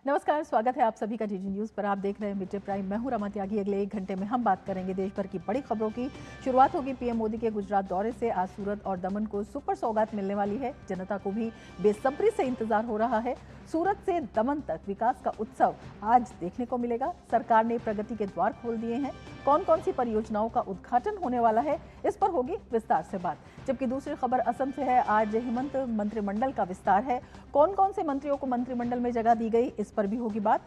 नमस्कार, स्वागत है आप सभी का डीडी न्यूज पर। आप देख रहे हैं मिड डे प्राइम। मैं हूं रमा त्यागी। अगले 1 घंटे में हम बात करेंगे देश भर की बड़ी खबरों की। शुरुआत होगी पीएम मोदी के गुजरात दौरे से। आज सूरत और दमन को सुपर सौगात मिलने वाली है। जनता को भी बेसब्री से इंतजार हो रहा है। सूरत से दमन तक विकास का उत्सव आज देखने को मिलेगा। सरकार ने प्रगति के द्वार खोल दिए हैं। कौन कौन सी परियोजनाओं का उद्घाटन होने वाला है, इस पर होगी विस्तार से बात। जबकि दूसरी खबर असम से है। आज हेमंत मंत्रिमंडल का विस्तार है। कौन कौन से मंत्रियों को मंत्रिमंडल में जगह दी गई, इस पर भी होगी बात।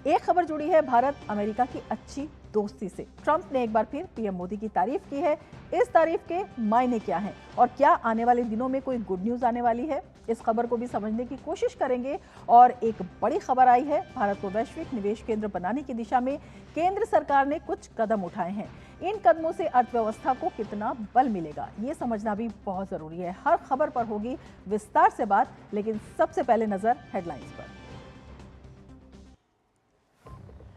एक खबर जुड़ी है भारत अमेरिका की अच्छी दोस्ती से। ट्रंप ने एक बार फिर पीएम मोदी की तारीफ की है। इस तारीफ के मायने क्या हैं और क्या आने वाले दिनों में कोई गुड न्यूज आने वाली है, इस खबर को भी समझने की कोशिश करेंगे। और एक बड़ी खबर आई है, भारत को वैश्विक निवेश केंद्र बनाने की दिशा में केंद्र सरकार ने कुछ कदम उठाए हैं। इन कदमों से अर्थव्यवस्था को कितना बल मिलेगा, ये समझना भी बहुत जरूरी है। हर खबर पर होगी विस्तार से बात, लेकिन सबसे पहले नजर हेडलाइंस पर।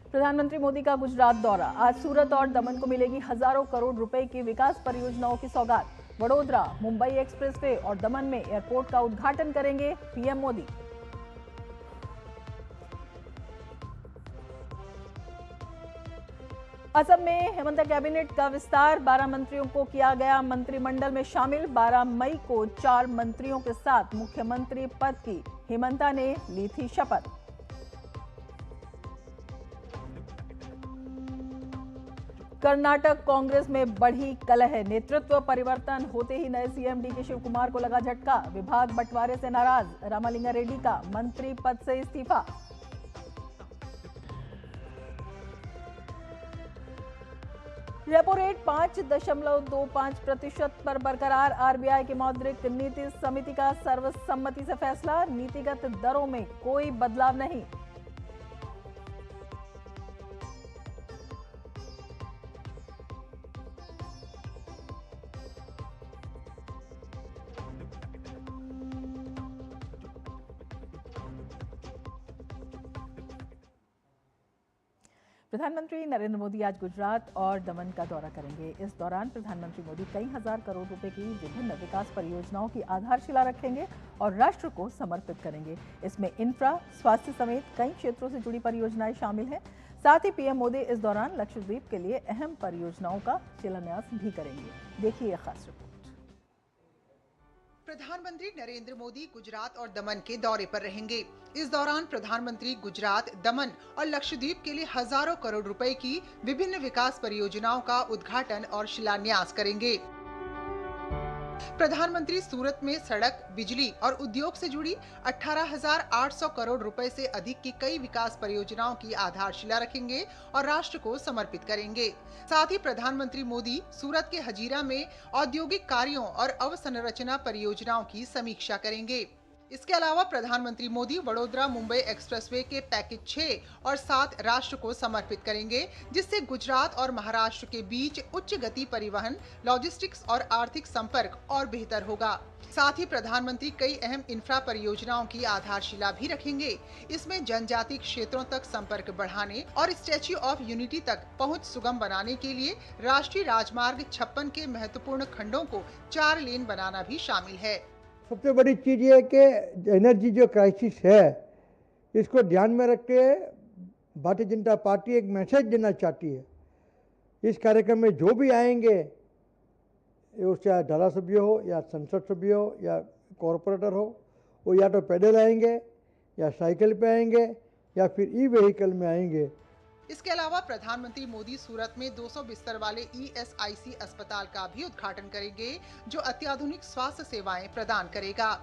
प्रधानमंत्री मोदी का गुजरात दौरा। आज सूरत और दमन को मिलेगी हजारों करोड़ रुपए की विकास परियोजनाओं की सौगात। वडोदरा, मुंबई एक्सप्रेसवे और दमन में एयरपोर्ट का उद्घाटन करेंगे पीएम मोदी। असम में हेमंत कैबिनेट का विस्तार। 12 मंत्रियों को किया गया मंत्रिमंडल में शामिल। 12 मई को 4 मंत्रियों के साथ मुख्यमंत्री पद की हेमंता ने ली थी शपथ। कर्नाटक कांग्रेस में बढ़ी कलह। नेतृत्व परिवर्तन होते ही नए सीएम डीके शिव कुमार को लगा झटका। विभाग बंटवारे से नाराज रामालिंगा रेड्डी का मंत्री पद से इस्तीफा। रेपो रेट 5.25% पर बरकरार। आरबीआई की मौद्रिक नीति समिति का सर्वसम्मति से फैसला। नीतिगत दरों में कोई बदलाव नहीं। प्रधानमंत्री नरेंद्र मोदी आज गुजरात और दमन का दौरा करेंगे। इस दौरान प्रधानमंत्री मोदी कई हजार करोड़ रुपए की विभिन्न विकास परियोजनाओं की आधारशिला रखेंगे और राष्ट्र को समर्पित करेंगे। इसमें इंफ्रा, स्वास्थ्य समेत कई क्षेत्रों से जुड़ी परियोजनाएं शामिल हैं। साथ ही पीएम मोदी इस दौरान लक्षद्वीप के लिए अहम परियोजनाओं का शिलान्यास भी करेंगे। देखिए यह खास रिपोर्ट। प्रधानमंत्री नरेंद्र मोदी गुजरात और दमन के दौरे पर रहेंगे। इस दौरान प्रधानमंत्री गुजरात, दमन और लक्षद्वीप के लिए हजारों करोड़ रुपए की विभिन्न विकास परियोजनाओं का उद्घाटन और शिलान्यास करेंगे। प्रधानमंत्री सूरत में सड़क, बिजली और उद्योग से जुड़ी 18,800 करोड़ रुपए से अधिक की कई विकास परियोजनाओं की आधारशिला रखेंगे और राष्ट्र को समर्पित करेंगे। साथ ही प्रधानमंत्री मोदी सूरत के हजीरा में औद्योगिक कार्यों और अवसंरचना परियोजनाओं की समीक्षा करेंगे। इसके अलावा प्रधानमंत्री मोदी वडोदरा मुंबई एक्सप्रेसवे के पैकेज 6 और 7 राष्ट्र को समर्पित करेंगे, जिससे गुजरात और महाराष्ट्र के बीच उच्च गति परिवहन, लॉजिस्टिक्स और आर्थिक संपर्क और बेहतर होगा। साथ ही प्रधानमंत्री कई अहम इंफ्रा परियोजनाओं की आधारशिला भी रखेंगे। इसमें जनजातीय क्षेत्रों तक संपर्क बढ़ाने और स्टैच्यू ऑफ यूनिटी तक पहुंच सुगम बनाने के लिए राष्ट्रीय राजमार्ग 56 के महत्वपूर्ण खंडों को 4 लेन बनाना भी शामिल है। सबसे बड़ी चीज़ ये है कि एनर्जी जो क्राइसिस है, इसको ध्यान में रख के भारतीय जनता पार्टी एक मैसेज देना चाहती है। इस कार्यक्रम में जो भी आएंगे, वो चाहे धारासभ्य हो या संसद सभ्य हो या कॉरपोरेटर हो, वो या तो पैदल आएंगे या साइकिल पे आएंगे या फिर ई व्हीकल में आएंगे। इसके अलावा प्रधानमंत्री मोदी सूरत में 200 बिस्तर वाले ईएसआईसी अस्पताल का भी उद्घाटन करेंगे, जो अत्याधुनिक स्वास्थ्य सेवाएं प्रदान करेगा।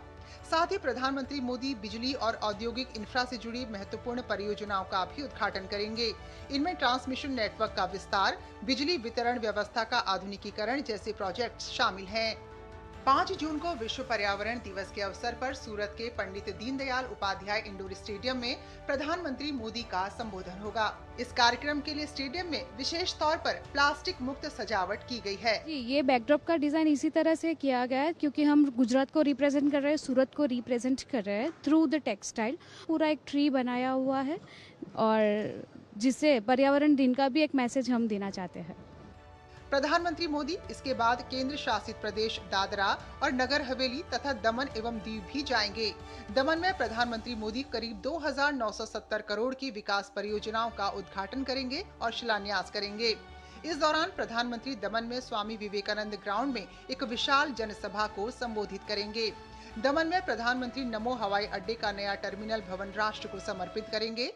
साथ ही प्रधानमंत्री मोदी बिजली और औद्योगिक इंफ्रा से जुड़ी महत्वपूर्ण परियोजनाओं का भी उद्घाटन करेंगे। इनमें ट्रांसमिशन नेटवर्क का विस्तार, बिजली वितरण व्यवस्था का आधुनिकीकरण जैसे प्रोजेक्ट्स शामिल हैं। 5 जून को विश्व पर्यावरण दिवस के अवसर पर सूरत के पंडित दीनदयाल उपाध्याय इंडोर स्टेडियम में प्रधानमंत्री मोदी का संबोधन होगा। इस कार्यक्रम के लिए स्टेडियम में विशेष तौर पर प्लास्टिक मुक्त सजावट की गई है। जी, ये बैकड्रॉप का डिजाइन इसी तरह से किया गया है क्योंकि हम गुजरात को रिप्रेजेंट कर रहे हैं, सूरत को रिप्रेजेंट कर रहे हैं थ्रू द टेक्सटाइल। पूरा एक ट्री बनाया हुआ है और जिससे पर्यावरण दिन का भी एक मैसेज हम देना चाहते हैं। प्रधानमंत्री मोदी इसके बाद केंद्र शासित प्रदेश दादरा और नगर हवेली तथा दमन एवं दीव भी जाएंगे। दमन में प्रधानमंत्री मोदी करीब 2,970 करोड़ की विकास परियोजनाओं का उद्घाटन करेंगे और शिलान्यास करेंगे। इस दौरान प्रधानमंत्री दमन में स्वामी विवेकानंद ग्राउंड में एक विशाल जनसभा को संबोधित करेंगे। दमन में प्रधानमंत्री नमो हवाई अड्डे का नया टर्मिनल भवन राष्ट्र को समर्पित करेंगे।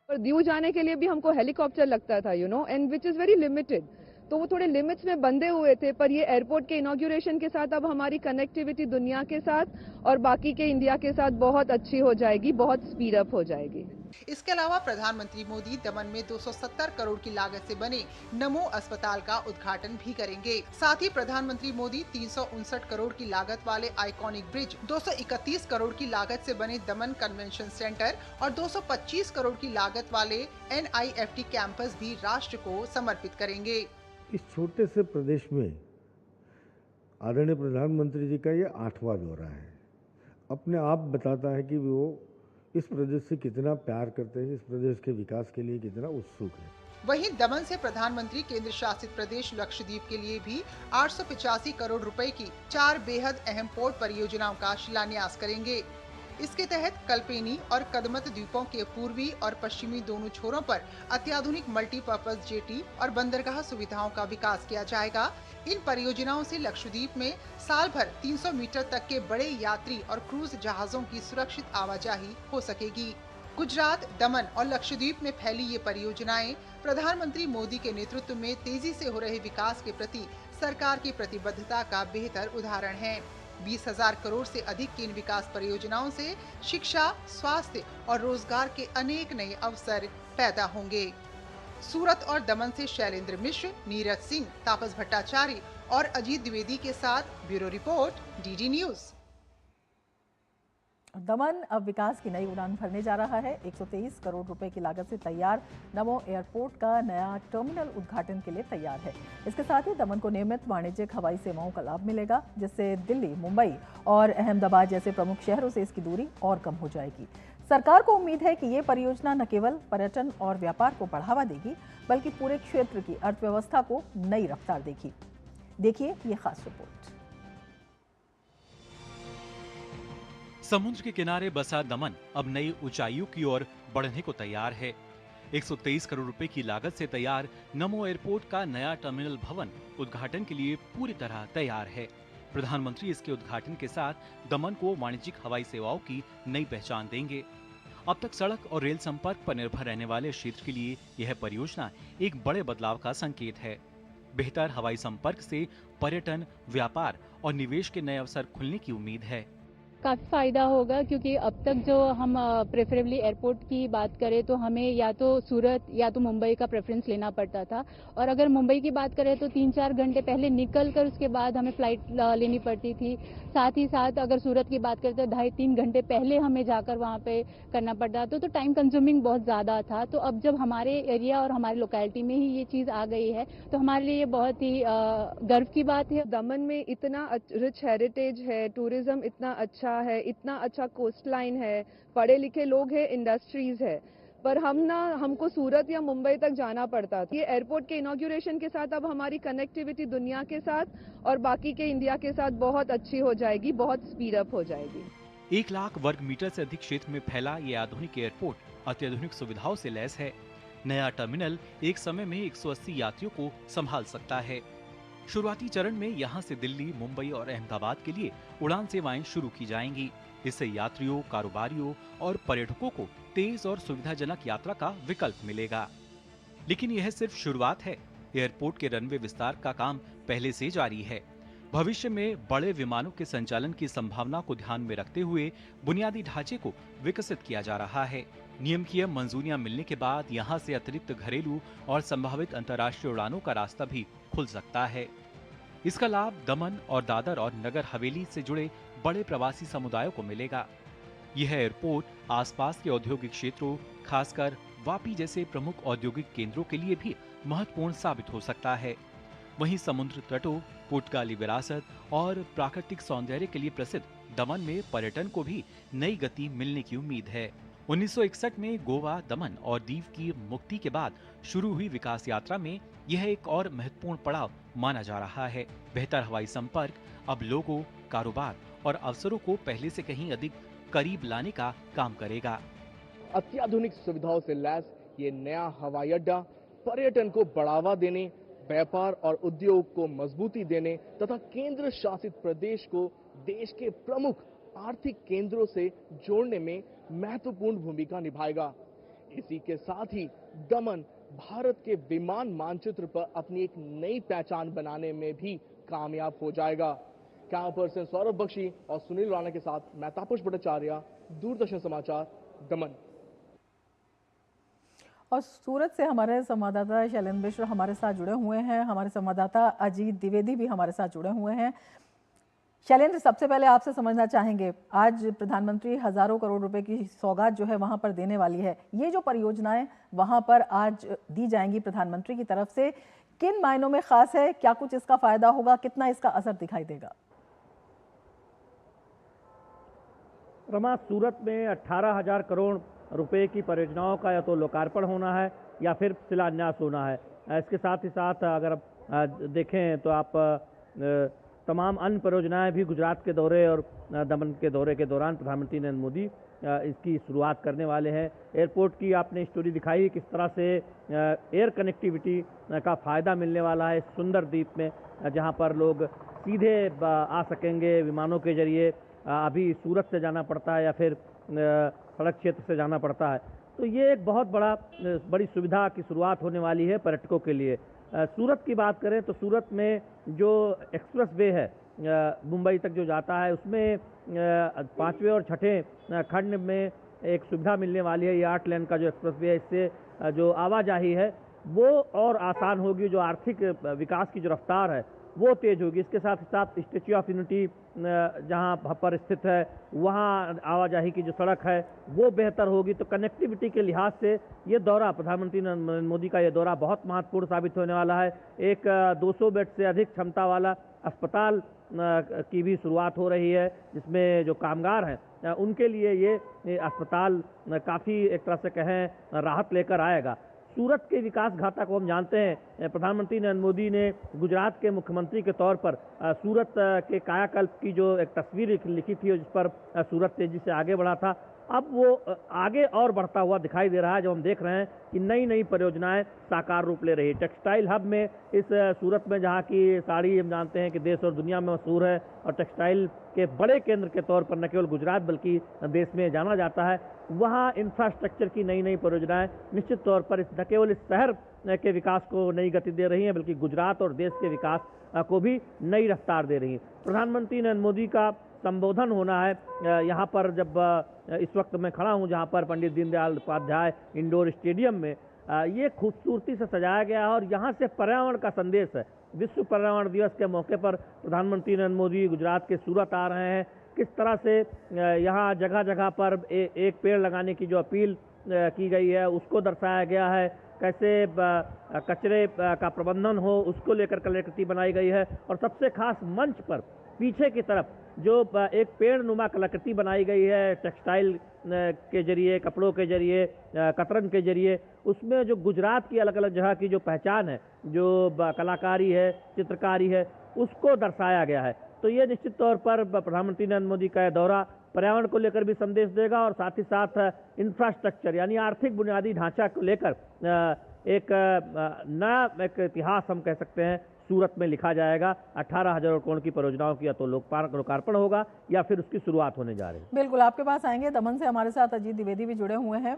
पर दीव जाने के लिए भी हमको हेलीकॉप्टर लगता था, and which is very limited, तो वो थोड़े लिमिट्स में बंधे हुए थे। पर ये एयरपोर्ट के इनॉग्रेशन के साथ अब हमारी कनेक्टिविटी दुनिया के साथ और बाकी के इंडिया के साथ बहुत अच्छी हो जाएगी, बहुत स्पीड अप हो जाएगी। इसके अलावा प्रधानमंत्री मोदी दमन में 270 करोड़ की लागत से बने नमो अस्पताल का उद्घाटन भी करेंगे। साथ ही प्रधानमंत्री मोदी 359 करोड़ की लागत वाले आइकॉनिक ब्रिज, 231 करोड़ की लागत से बने दमन कन्वेंशन सेंटर और 225 करोड़ की लागत वाले NIFT कैंपस भी राष्ट्र को समर्पित करेंगे। इस छोटे से प्रदेश में आदरणीय प्रधानमंत्री जी का ये 8वां दौरा है। अपने आप बताता है कि वो इस प्रदेश से कितना प्यार करते हैं, इस प्रदेश के विकास के लिए कितना उत्सुक है। वहीं दमन से प्रधानमंत्री केंद्र शासित प्रदेश लक्षद्वीप के लिए भी 885 करोड़ रुपए की 4 बेहद अहम पोर्ट परियोजनाओं का शिलान्यास करेंगे। इसके तहत कल्पेनी और कदमत द्वीपों के पूर्वी और पश्चिमी दोनों छोरों पर अत्याधुनिक मल्टीपर्पज जेटी और बंदरगाह सुविधाओं का विकास किया जाएगा। इन परियोजनाओं से लक्षद्वीप में साल भर 300 मीटर तक के बड़े यात्री और क्रूज जहाजों की सुरक्षित आवाजाही हो सकेगी। गुजरात, दमन और लक्षद्वीप में फैली ये परियोजनाएं प्रधानमंत्री मोदी के नेतृत्व में तेजी से हो रहे विकास के प्रति सरकार की प्रतिबद्धता का बेहतर उदाहरण है। 20,000 करोड़ से अधिक की इन विकास परियोजनाओं से शिक्षा, स्वास्थ्य और रोजगार के अनेक नए अवसर पैदा होंगे। सूरत और दमन से शैलेंद्र मिश्र, नीरज सिंह, तापस भट्टाचार्य और अजीत द्विवेदी के साथ ब्यूरो रिपोर्ट, DD न्यूज। दमन अब विकास की नई उड़ान भरने जा रहा है। 123 करोड़ रुपए की लागत से तैयार नमो एयरपोर्ट का नया टर्मिनल उद्घाटन के लिए तैयार है। इसके साथ ही दमन को नियमित वाणिज्यिक हवाई सेवाओं का लाभ मिलेगा, जिससे दिल्ली, मुंबई और अहमदाबाद जैसे प्रमुख शहरों से इसकी दूरी और कम हो जाएगी। सरकार को उम्मीद है कि ये परियोजना न केवल पर्यटन और व्यापार को बढ़ावा देगी, बल्कि पूरे क्षेत्र की अर्थव्यवस्था को नई रफ्तार देगी। देखिए ये खास रिपोर्ट। समुद्र के किनारे बसा दमन अब नई ऊंचाइयों की ओर बढ़ने को तैयार है। 123 करोड़ रुपए की लागत से तैयार नमो एयरपोर्ट का नया टर्मिनल भवन उद्घाटन के लिए पूरी तरह तैयार है। प्रधानमंत्री इसके उद्घाटन के साथ दमन को वाणिज्यिक हवाई सेवाओं की नई पहचान देंगे। अब तक सड़क और रेल संपर्क पर निर्भर रहने वाले क्षेत्र के लिए यह परियोजना एक बड़े बदलाव का संकेत है। बेहतर हवाई संपर्क से पर्यटन, व्यापार और निवेश के नए अवसर खुलने की उम्मीद है। काफ़ी फ़ायदा होगा, क्योंकि अब तक जो हम प्रेफरेबली एयरपोर्ट की बात करें तो हमें या तो सूरत या तो मुंबई का प्रेफरेंस लेना पड़ता था, और अगर मुंबई की बात करें तो 3-4 घंटे पहले निकल कर उसके बाद हमें फ़्लाइट लेनी पड़ती थी। साथ ही साथ अगर सूरत की बात करें तो 2.5-3 घंटे पहले हमें जाकर वहाँ पे करना पड़ता था, तो टाइम कंज्यूमिंग बहुत ज़्यादा था। तो अब जब हमारे एरिया और हमारी लोकेलिटी में ही ये चीज़ आ गई है तो हमारे लिए बहुत ही गर्व की बात है। दमन में इतना रिच हेरिटेज है, टूरिज्म इतना अच्छा है, इतना अच्छा कोस्ट लाइन है, पढ़े लिखे लोग हैं, इंडस्ट्रीज है, पर हमको सूरत या मुंबई तक जाना पड़ता था। ये एयरपोर्ट के इनॉग्रेशन के साथ अब हमारी कनेक्टिविटी दुनिया के साथ और बाकी के इंडिया के साथ बहुत अच्छी हो जाएगी, बहुत स्पीड अप हो जाएगी। 1 लाख वर्ग मीटर से अधिक क्षेत्र में फैला ये आधुनिक एयरपोर्ट अत्याधुनिक सुविधाओं से लैस है। नया टर्मिनल एक समय में 180 यात्रियों को संभाल सकता है। शुरुआती चरण में यहां से दिल्ली, मुंबई और अहमदाबाद के लिए उड़ान सेवाएं शुरू की जाएंगी। इससे यात्रियों, कारोबारियों और पर्यटकों को तेज और सुविधाजनक यात्रा का विकल्प मिलेगा। लेकिन यह सिर्फ शुरुआत है। एयरपोर्ट के रनवे विस्तार का काम पहले से जारी है। भविष्य में बड़े विमानों के संचालन की संभावना को ध्यान में रखते हुए बुनियादी ढांचे को विकसित किया जा रहा है। नियामकीय मंजूरियां मिलने के बाद यहां से अतिरिक्त घरेलू और संभावित अंतर्राष्ट्रीय उड़ानों का रास्ता भी खुल सकता है। इसका लाभ दमन और दादर और नगर हवेली से जुड़े बड़े प्रवासी समुदायों को मिलेगा। यह एयरपोर्ट आसपास के औद्योगिक क्षेत्रों, खासकर वापी जैसे प्रमुख औद्योगिक केंद्रों के लिए भी महत्वपूर्ण साबित हो सकता है। वहीं समुद्र तटों, पुर्तगाली विरासत और प्राकृतिक सौंदर्य के लिए प्रसिद्ध दमन में पर्यटन को भी नई गति मिलने की उम्मीद है। 1961 में गोवा, दमन और दीव की मुक्ति के बाद शुरू हुई विकास यात्रा में यह एक और महत्वपूर्ण पड़ाव माना जा रहा है। बेहतर हवाई संपर्क अब लोगों, कारोबार और अवसरों को पहले से कहीं अधिक करीब लाने का काम करेगा। अत्याधुनिक सुविधाओं से लैस ये नया हवाई अड्डा पर्यटन को बढ़ावा देने, व्यापार और उद्योग को मजबूती देने तथा केंद्र शासित प्रदेश को देश के प्रमुख आर्थिक केंद्रों से जोड़ने में महत्वपूर्ण भूमिका निभाएगा। इसी के साथ ही दमन भारत के विमान मानचित्र पर अपनी एक नई पहचान बनाने में भी कामयाब हो जाएगा। कैमरा पर्सन सौरभ बख्शी और सुनील राणा के साथ मैं तापस भट्टाचार्य, दूरदर्शन समाचार, दमन। और सूरत से हमारे संवाददाता शैलेंद्र मिश्र हमारे साथ जुड़े हुए हैं। हमारे संवाददाता अजीत द्विवेदी भी हमारे साथ जुड़े हुए हैं। शैलेंद्र, सबसे पहले आपसे समझना चाहेंगे, आज प्रधानमंत्री हजारों करोड़ रुपए की सौगात जो है वहां पर देने वाली है। ये जो परियोजनाएं वहां पर आज दी जाएंगी प्रधानमंत्री की तरफ से, किन मायनों में खास है? क्या कुछ इसका फायदा होगा? कितना इसका असर दिखाई देगा? रमा, सूरत में 18,000 करोड़ रुपए की परियोजनाओं का या तो लोकार्पण होना है या फिर शिलान्यास होना है। इसके साथ ही साथ अगर देखें तो आप तमाम अन्य परियोजनाएं भी गुजरात के दौरे और दमन के दौरे के दौरान प्रधानमंत्री नरेंद्र मोदी इसकी शुरुआत करने वाले हैं। एयरपोर्ट की आपने स्टोरी दिखाई, किस तरह से एयर कनेक्टिविटी का फ़ायदा मिलने वाला है सुंदर द्वीप में, जहां पर लोग सीधे आ सकेंगे विमानों के जरिए। अभी सूरत से जाना पड़ता है या फिर सड़क क्षेत्र से जाना पड़ता है। तो ये एक बहुत बड़ी सुविधा की शुरुआत होने वाली है पर्यटकों के लिए। सूरत की बात करें तो सूरत में जो एक्सप्रेस वे है मुंबई तक जो जाता है, उसमें 5वें और 6ठे खंड में एक सुविधा मिलने वाली है। ये 8 लेन का जो एक्सप्रेस वे है, इससे जो आवाजाही है वो और आसान होगी, जो आर्थिक विकास की जो रफ्तार है वो तेज होगी। इसके साथ ही साथ स्टैच्यू ऑफ यूनिटी जहां पर स्थित है वहां आवाजाही की जो सड़क है वो बेहतर होगी। तो कनेक्टिविटी के लिहाज से ये दौरा, प्रधानमंत्री नरेंद्र मोदी का ये दौरा बहुत महत्वपूर्ण साबित होने वाला है। एक 200 बेड से अधिक क्षमता वाला अस्पताल की भी शुरुआत हो रही है, जिसमें जो कामगार हैं उनके लिए ये अस्पताल काफ़ी एक तरह से कहें राहत लेकर आएगा। सूरत के विकास गाथा को हम जानते हैं, प्रधानमंत्री नरेंद्र मोदी ने गुजरात के मुख्यमंत्री के तौर पर सूरत के कायाकल्प की जो एक तस्वीर लिखी थी, जिस पर सूरत तेजी से आगे बढ़ा था, अब वो आगे और बढ़ता हुआ दिखाई दे रहा है। जब हम देख रहे हैं कि नई नई परियोजनाएं साकार रूप ले रही है। टेक्सटाइल हब में इस सूरत में, जहां की साड़ी हम जानते हैं कि देश और दुनिया में मशहूर है और टेक्सटाइल के बड़े केंद्र के तौर पर न केवल गुजरात बल्कि देश में जाना जाता है, वहाँ इंफ्रास्ट्रक्चर की नई नई परियोजनाएं निश्चित तौर पर न केवल इस शहर के विकास को नई गति दे रही हैं बल्कि गुजरात और देश के विकास को भी नई रफ्तार दे रही हैं। प्रधानमंत्री नरेंद्र मोदी का संबोधन होना है यहाँ पर। जब इस वक्त मैं खड़ा हूँ जहाँ पर पंडित दीनदयाल उपाध्याय इंडोर स्टेडियम में, ये खूबसूरती से सजाया गया है और यहाँ से पर्यावरण का संदेश है। विश्व पर्यावरण दिवस के मौके पर प्रधानमंत्री नरेंद्र मोदी गुजरात के सूरत आ रहे हैं। किस तरह से यहाँ जगह जगह पर एक पेड़ लगाने की जो अपील की गई है उसको दर्शाया गया है। कैसे कचरे का प्रबंधन हो उसको लेकर कलाकृति बनाई गई है। और सबसे खास मंच पर पीछे की तरफ जो एक पेड़ नुमा कलाकृति बनाई गई है टेक्सटाइल के जरिए, कपड़ों के जरिए, कतरन के जरिए, उसमें जो गुजरात की अलग अलग जगह की जो पहचान है, जो कलाकारी है, चित्रकारी है, उसको दर्शाया गया है। तो ये निश्चित तौर पर प्रधानमंत्री नरेंद्र मोदी का दौरा पर्यावरण को लेकर भी संदेश देगा और साथ ही साथ इंफ्रास्ट्रक्चर यानी आर्थिक बुनियादी ढांचा को लेकर एक नया एक इतिहास हम कह सकते हैं सूरत में लिखा जाएगा। 18,000 करोड़ की परियोजनाओं की या तो लोकार्पण होगा या फिर उसकी शुरुआत होने जा रही है। बिल्कुल, आपके पास आएंगे। दमन से हमारे साथ अजीत द्विवेदी भी जुड़े हुए हैं।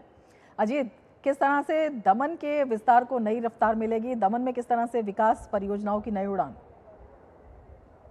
अजीत, किस तरह से दमन के विस्तार को नई रफ्तार मिलेगी? दमन में किस तरह से विकास परियोजनाओं की नई उड़ान?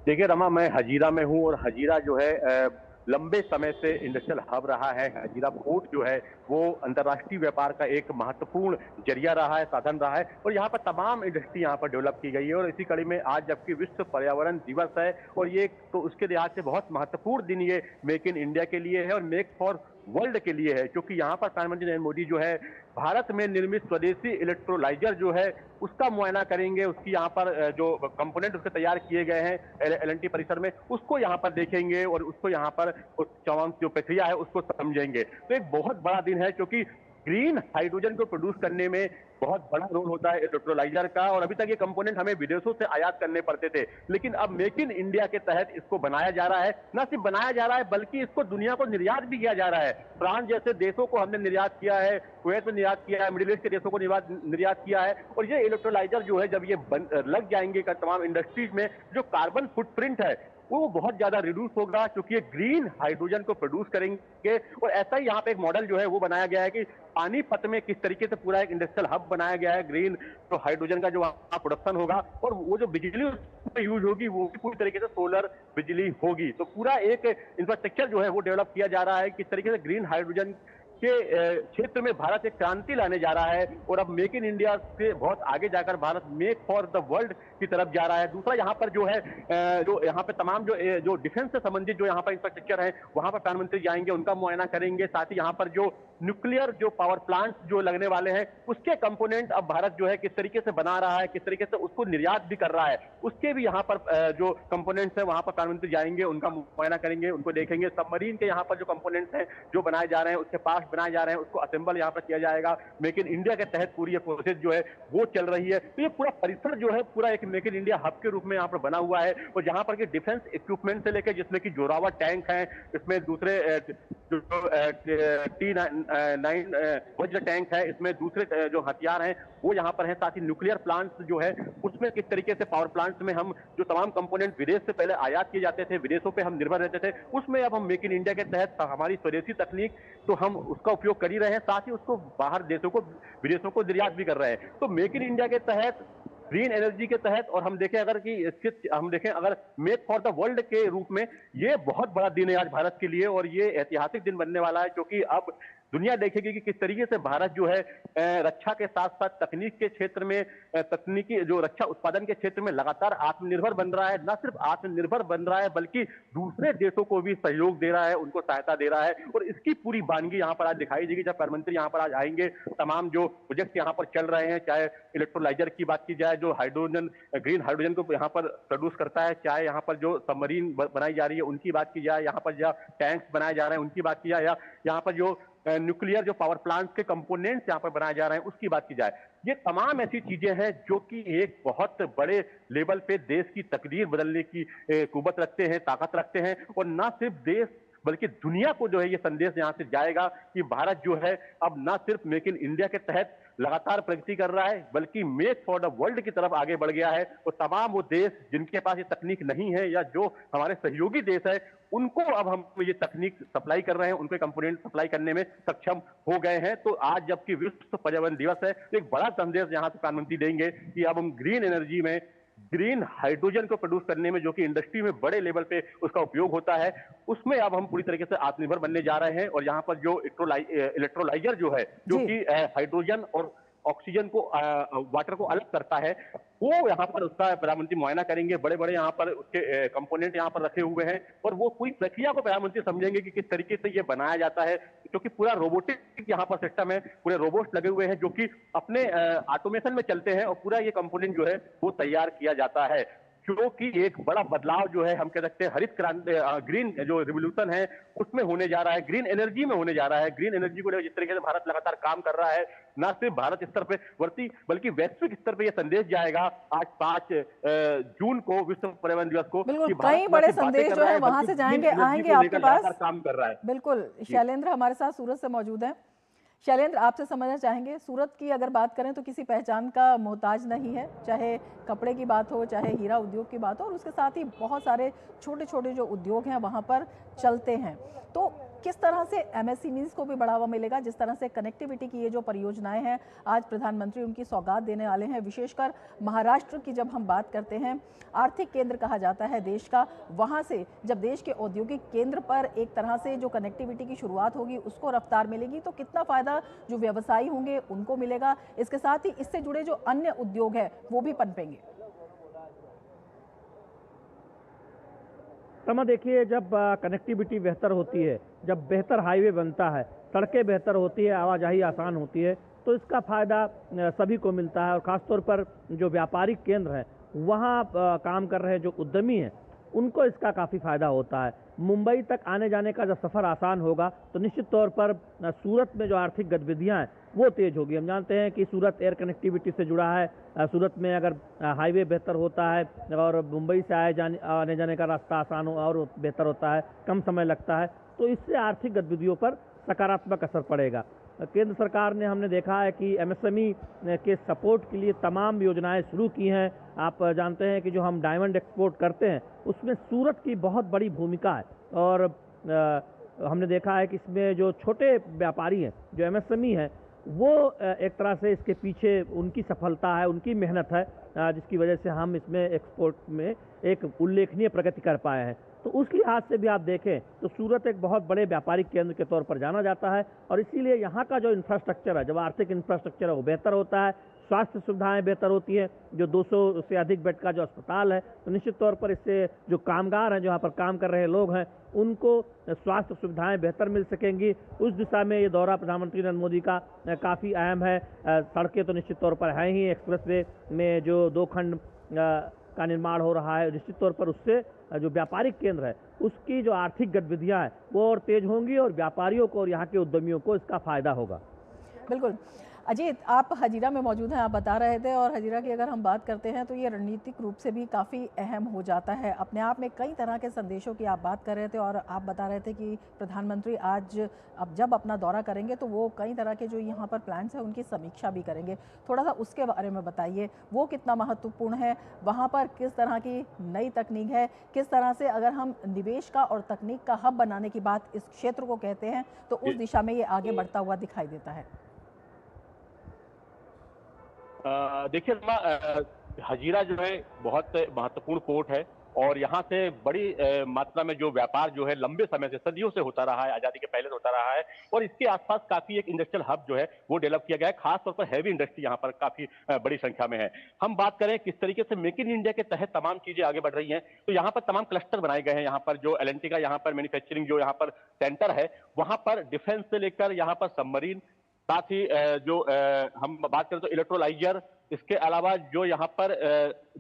देखिए रमा, मैं हजीरा में हूँ और हजीरा जो है लंबे समय से इंडस्ट्रियल हब रहा है। हजीरा पोर्ट जो है वो अंतर्राष्ट्रीय व्यापार का एक महत्वपूर्ण जरिया रहा है, साधन रहा है और यहाँ पर तमाम इंडस्ट्री यहाँ पर डेवलप की गई है। और इसी कड़ी में आज जबकि विश्व पर्यावरण दिवस है और ये तो उसके लिहाज से बहुत महत्वपूर्ण दिन ये मेक इन इंडिया के लिए है और मेक फॉर वर्ल्ड के लिए है, क्योंकि यहाँ पर प्रधानमंत्री नरेंद्र मोदी जो है भारत में निर्मित स्वदेशी इलेक्ट्रोलाइजर जो है उसका मुआयना करेंगे, उसकी यहाँ पर जो कंपोनेंट उसके तैयार किए गए हैं L&T परिसर में, उसको यहाँ पर देखेंगे और उसको यहाँ पर तमाम जो प्रक्रिया है उसको समझेंगे। तो एक बहुत बड़ा दिन है, क्योंकि ग्रीन हाइड्रोजन को प्रोड्यूस करने में बहुत बड़ा रोल होता है इलेक्ट्रोलाइजर का, और अभी तक ये कंपोनेंट हमें विदेशों से आयात करने पड़ते थे, लेकिन अब मेक इन इंडिया के तहत इसको बनाया जा रहा है। न सिर्फ बनाया जा रहा है बल्कि इसको दुनिया को निर्यात भी किया जा रहा है। फ्रांस जैसे देशों को हमने निर्यात किया है, कुवैत में निर्यात किया है, मिडिल ईस्ट के देशों को निर्यात किया है। और ये इलेक्ट्रोलाइजर जो है जब ये लग जाएंगे तमाम इंडस्ट्रीज में, जो कार्बन फुटप्रिंट है वो बहुत ज्यादा रिड्यूस होगा, क्योंकि ये ग्रीन हाइड्रोजन को प्रोड्यूस करेंगे। और ऐसा ही यहाँ पे एक मॉडल जो है वो बनाया गया है कि पानीपत में किस तरीके से पूरा एक इंडस्ट्रियल हब बनाया गया है ग्रीन तो हाइड्रोजन का जो वहाँ प्रोडक्शन होगा, और वो जो बिजली उसमें यूज होगी वो भी पूरी तरीके से सोलर बिजली होगी। तो पूरा एक इंफ्रास्ट्रक्चर जो है वो डेवलप किया जा रहा है, किस तरीके से ग्रीन हाइड्रोजन के क्षेत्र में भारत एक क्रांति लाने जा रहा है। और अब मेक इन इंडिया से बहुत आगे जाकर Bharat make for the world की तरफ जा रहा है। दूसरा यहाँ पर जो है जो यहाँ पे तमाम जो डिफेंस से संबंधित जो यहाँ पर इंफ्रास्ट्रक्चर है वहाँ पर प्रधानमंत्री जाएंगे, उनका मुआयना करेंगे। साथ ही यहाँ पर जो न्यूक्लियर जो पावर प्लांट्स जो लगने वाले हैं उसके कंपोनेंट अब भारत जो है किस तरीके से बना रहा है, किस तरीके से उसको निर्यात भी कर रहा है, उसके भी यहाँ पर जो कंपोनेंट्स है वहाँ पर प्रधानमंत्री जाएंगे, उनका मुआयना करेंगे, उनको देखेंगे। सबमरीन के यहाँ पर जो कंपोनेंट्स हैं जो बनाए जा रहे हैं, उसके पास बनाए जा रहे हैं, उसको असेंबल यहाँ पर किया जाएगा। मेक इन इंडिया के तहत पूरी ये प्रोसेस जो है वो चल रही है। तो ये पूरा परिसर जो है पूरा एक मेक इन इंडिया हब के रूप में यहाँ पर बना हुआ है। और जहाँ पर डिफेंस इक्विपमेंट से लेकर जिसमें कि जोरावर टैंक है, इसमें दूसरे T9 वज्र टैंक है, इसमें दूसरे जो हथियार हैं वो यहाँ पर हैं। साथ ही न्यूक्लियर प्लांट्स जो है उसमें किस तरीके से पावर प्लांट्स में हम जो तमाम कंपोनेंट विदेश से पहले आयात किए जाते थे, विदेशों पे हम निर्भर रहते थे, उसमें अब हम मेक इन इंडिया के तहत हमारी स्वदेशी तकनीक तो हम उसका उपयोग कर ही रहे हैं, साथ ही उसको बाहर देशों को विदेशों को निर्यात भी कर रहे हैं। तो मेक इन इंडिया के तहत ग्रीन एनर्जी के तहत और हम देखें अगर मेक फॉर द वर्ल्ड के रूप में ये बहुत बड़ा दिन है आज भारत के लिए। और ये ऐतिहासिक दिन बनने वाला है, क्योंकि अब दुनिया देखेगी कि किस तरीके से भारत जो है रक्षा के साथ साथ तकनीक के क्षेत्र में, तकनीकी जो रक्षा उत्पादन के क्षेत्र में लगातार आत्मनिर्भर बन रहा है। न सिर्फ आत्मनिर्भर बन रहा है बल्कि दूसरे देशों को भी सहयोग दे रहा है, उनको सहायता दे रहा है। और इसकी पूरी वानगी यहाँ पर आज दिखाई देगी जब प्रधानमंत्री यहाँ पर आज आएंगे। तमाम जो प्रोजेक्ट यहाँ पर चल रहे हैं, चाहे इलेक्ट्रोलाइजर की बात की जाए जो हाइड्रोजन ग्रीन हाइड्रोजन को यहाँ पर प्रोड्यूस करता है, चाहे यहाँ पर जो सबमरीन बनाई जा रही है उनकी बात की जाए, यहाँ पर जो टैंक्स बनाए जा रहे हैं उनकी बात की जाए, या यहाँ पर जो न्यूक्लियर जो पावर प्लांट्स के कंपोनेंट्स यहाँ पर बनाए जा रहे हैं उसकी बात की जाए, ये तमाम ऐसी चीजें हैं जो कि एक बहुत बड़े लेवल पे देश की तकदीर बदलने की कुव्वत रखते हैं, ताकत रखते हैं। और ना सिर्फ देश बल्कि दुनिया को जो है ये संदेश यहाँ से जाएगा कि भारत जो है अब ना सिर्फ मेक इन इंडिया के तहत लगातार प्रगति कर रहा है बल्कि मेक फॉर द वर्ल्ड की तरफ आगे बढ़ गया है। और तमाम वो देश जिनके पास ये तकनीक नहीं है या जो हमारे सहयोगी देश है उनको अब हम ये तकनीक सप्लाई कर रहे हैं, उनके कंपोनेंट सप्लाई करने में सक्षम हो गए हैं। तो आज जबकि विश्व पर्यावरण दिवस है तो एक बड़ा संदेश यहाँ से प्रधानमंत्री देंगे कि अब हम ग्रीन एनर्जी में ग्रीन हाइड्रोजन को प्रोड्यूस करने में जो कि इंडस्ट्री में बड़े लेवल पे उसका उपयोग होता है उसमें अब हम पूरी तरीके से आत्मनिर्भर बनने जा रहे हैं। और यहाँ पर जो इलेक्ट्रोलाइजर जो है जो कि हाइड्रोजन और ऑक्सीजन को वाटर को अलग करता है वो यहाँ पर उसका प्रधानमंत्री मुआयना करेंगे। बड़े बड़े यहाँ पर उसके कंपोनेंट यहाँ पर रखे हुए हैं और वो पूरी प्रक्रिया को प्रधानमंत्री समझेंगे कि किस तरीके से ये बनाया जाता है, क्योंकि पूरा रोबोटिक यहाँ पर सिस्टम है, पूरे रोबोट्स लगे हुए हैं जो कि अपने ऑटोमेशन में चलते हैं और पूरा ये कंपोनेंट जो है वो तैयार किया जाता है। क्योंकि एक बड़ा बदलाव जो है हम कह सकते हैं हरित क्रांति ग्रीन जो रिवोल्यूशन है उसमें होने जा रहा है, ग्रीन एनर्जी में होने जा रहा है। ग्रीन एनर्जी को जिस तरीके से भारत लगातार काम कर रहा है न सिर्फ भारत स्तर पे बल्कि वैश्विक स्तर पे ये संदेश जाएगा आज 5 जून को विश्व पर्यावरण दिवस को। बिल्कुल कई बड़े संदेश जो है वहां से जाएंगे आएंगे आपके पास काम कर रहा है। बिल्कुल शैलेंद्र हमारे साथ सूरत से मौजूद है। शैलेंद्र आपसे समझना चाहेंगे सूरत की अगर बात करें तो किसी पहचान का मोहताज नहीं है, चाहे कपड़े की बात हो चाहे हीरा उद्योग की बात हो, और उसके साथ ही बहुत सारे छोटे छोटे जो उद्योग हैं वहाँ पर चलते हैं। तो किस तरह से एमएसएमईज को भी बढ़ावा मिलेगा, जिस तरह से कनेक्टिविटी की ये जो परियोजनाएं हैं आज प्रधानमंत्री उनकी सौगात देने वाले हैं। विशेषकर महाराष्ट्र की जब हम बात करते हैं, आर्थिक केंद्र कहा जाता है देश का, वहाँ से जब देश के औद्योगिक केंद्र पर एक तरह से जो कनेक्टिविटी की शुरुआत होगी उसको रफ्तार मिलेगी तो कितना फ़ायदा जो व्यवसायी होंगे उनको मिलेगा, इसके साथ ही इससे जुड़े जो अन्य उद्योग है वो भी पनपेंगे। रमा देखिए, जब कनेक्टिविटी बेहतर होती है, जब बेहतर हाईवे बनता है, सड़कें बेहतर होती है, आवाजाही आसान होती है, तो इसका फायदा सभी को मिलता है। और ख़ासतौर पर जो व्यापारिक केंद्र हैं, वहाँ काम कर रहे जो उद्यमी हैं, उनको इसका काफ़ी फायदा होता है। मुंबई तक आने जाने का जब सफ़र आसान होगा तो निश्चित तौर पर सूरत में जो आर्थिक गतिविधियां हैं वो तेज होगी। हम जानते हैं कि सूरत एयर कनेक्टिविटी से जुड़ा है। सूरत में अगर हाईवे बेहतर होता है और मुंबई से आने जाने का रास्ता आसान हो और बेहतर होता है, कम समय लगता है, तो इससे आर्थिक गतिविधियों पर सकारात्मक असर पड़ेगा। केंद्र सरकार ने, हमने देखा है कि एमएसएमई के सपोर्ट के लिए तमाम योजनाएं शुरू की हैं। आप जानते हैं कि जो हम डायमंड एक्सपोर्ट करते हैं उसमें सूरत की बहुत बड़ी भूमिका है। और हमने देखा है कि इसमें जो छोटे व्यापारी हैं, जो एमएसएमई हैं, वो एक तरह से इसके पीछे उनकी सफलता है, उनकी मेहनत है, जिसकी वजह से हम इसमें एक्सपोर्ट में एक उल्लेखनीय प्रगति कर पाए हैं। तो उस लिहाज से भी आप देखें तो सूरत एक बहुत बड़े व्यापारिक केंद्र के तौर पर जाना जाता है। और इसीलिए यहाँ का जो इंफ्रास्ट्रक्चर है, जब आर्थिक इंफ्रास्ट्रक्चर है वो बेहतर होता है, स्वास्थ्य सुविधाएं बेहतर होती हैं। जो 200 से अधिक बेड का जो अस्पताल है, तो निश्चित तौर पर इससे जो कामगार हैं, जो यहाँ पर काम कर रहे लोग हैं, उनको स्वास्थ्य सुविधाएं बेहतर मिल सकेंगी। उस दिशा में ये दौरा प्रधानमंत्री नरेंद्र मोदी का काफ़ी अहम है। सड़कें तो निश्चित तौर पर हैं ही, एक्सप्रेसवे में जो 2 खंड का निर्माण हो रहा है, निश्चित तौर पर उससे जो व्यापारिक केंद्र है उसकी जो आर्थिक गतिविधियां हैं वो और तेज होंगी और व्यापारियों को और यहाँ के उद्यमियों को इसका फायदा होगा। बिल्कुल। अजीत, आप हजीरा में मौजूद हैं, आप बता रहे थे, और हजीरा की अगर हम बात करते हैं तो ये रणनीतिक रूप से भी काफ़ी अहम हो जाता है। अपने आप में कई तरह के संदेशों की आप बात कर रहे थे और आप बता रहे थे कि प्रधानमंत्री आज अब जब अपना दौरा करेंगे तो वो कई तरह के जो यहाँ पर प्लान्स हैं उनकी समीक्षा भी करेंगे। थोड़ा सा उसके बारे में बताइए, वो कितना महत्वपूर्ण है, वहाँ पर किस तरह की नई तकनीक है, किस तरह से अगर हम निवेश का और तकनीक का हब बनाने की बात इस क्षेत्र को कहते हैं तो उस दिशा में ये आगे बढ़ता हुआ दिखाई देता है। देखिए, हजीरा जो है बहुत महत्वपूर्ण पोर्ट है और यहाँ से बड़ी मात्रा में जो व्यापार जो है लंबे समय से, सदियों से होता रहा है, आजादी के पहले से होता रहा है। और इसके आसपास काफी एक इंडस्ट्रियल हब जो है वो डेवलप किया गया है। खासतौर पर हैवी इंडस्ट्री यहाँ पर काफी बड़ी संख्या में है। हम बात करें किस तरीके से मेक इन इंडिया के तहत तमाम चीजें आगे बढ़ रही हैं, तो यहाँ पर तमाम क्लस्टर बनाए गए हैं। यहाँ पर जो एल&टी का यहाँ पर मैन्युफैक्चरिंग जो यहाँ पर सेंटर है, वहां पर डिफेंस से लेकर यहाँ पर सबमरीन, साथ ही जो हम बात करें तो इलेक्ट्रोलाइजर, इसके अलावा जो यहाँ पर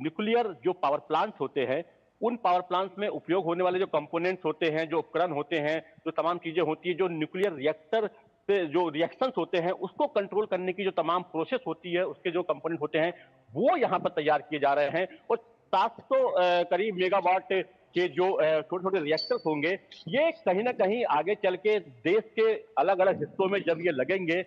न्यूक्लियर जो पावर प्लांट्स होते हैं, उन पावर प्लांट्स में उपयोग होने वाले जो कंपोनेंट्स होते हैं, जो उपकरण होते हैं, जो तमाम चीजें होती है, जो न्यूक्लियर रिएक्टर से जो रिएक्शंस होते हैं उसको कंट्रोल करने की जो तमाम प्रोसेस होती है, उसके जो कंपोनेंट होते हैं वो यहाँ पर तैयार किए जा रहे हैं। और 700 करीब मेगावाट के जो छोटे छोटे रिएक्टर्स होंगे, ये कहीं ना कहीं आगे चल के देश के अलग अलग हिस्सों में जब ये लगेंगे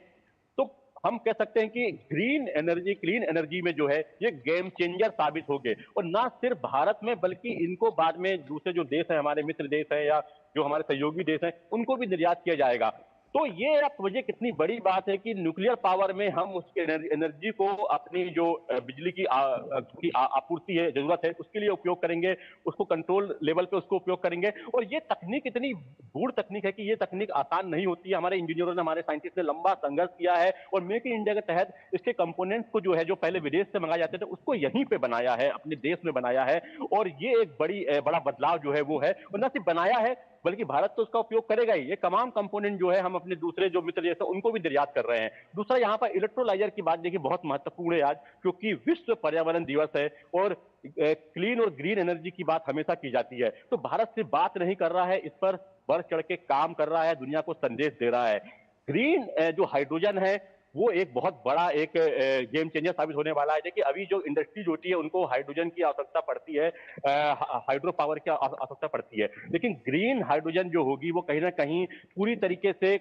तो हम कह सकते हैं कि ग्रीन एनर्जी, क्लीन एनर्जी में जो है ये गेम चेंजर साबित होंगे। और ना सिर्फ भारत में बल्कि इनको बाद में दूसरे जो देश हैं, हमारे मित्र देश हैं या जो हमारे सहयोगी देश हैं, उनको भी निर्यात किया जाएगा। तो ये आप मुझे कितनी बड़ी बात है कि न्यूक्लियर पावर में हम उसके एनर्जी को अपनी जो बिजली की आपूर्ति है, जरूरत है, उसके लिए उपयोग करेंगे, उसको कंट्रोल लेवल पे उसको उपयोग करेंगे। और ये तकनीक इतनी गूढ़ तकनीक है कि ये तकनीक आसान नहीं होती है। हमारे इंजीनियरों ने, हमारे साइंटिस्ट ने लंबा संघर्ष किया है और मेक इन इंडिया के तहत इसके कंपोनेंट्स को जो है, जो पहले विदेश से मंगाए जाते थे, उसको यहीं पे बनाया है, अपने देश में बनाया है। और ये एक बड़ा बदलाव जो है वो है। और न सिर्फ बनाया है बल्कि भारत तो उसका उपयोग करेगा ही। ये तमाम कंपोनेंट जो है हम अपने दूसरे जो मित्र देश हैं उनको भी निर्यात कर रहे हैं। दूसरा, यहाँ पर इलेक्ट्रोलाइजर की बात देखिए बहुत महत्वपूर्ण है आज, क्योंकि विश्व पर्यावरण दिवस है और क्लीन और ग्रीन एनर्जी की बात हमेशा की जाती है। तो भारत सिर्फ बात नहीं कर रहा है, इस पर बढ़ चढ़ के काम कर रहा है, दुनिया को संदेश दे रहा है। ग्रीन जो हाइड्रोजन है वो एक बहुत बड़ा एक गेम चेंजर साबित होने वाला है। देखिए, अभी जो इंडस्ट्रीज होती है उनको हाइड्रोजन की आवश्यकता पड़ती है, हाइड्रो पावर की आवश्यकता पड़ती है, लेकिन ग्रीन हाइड्रोजन जो होगी वो कहीं ना कहीं पूरी तरीके से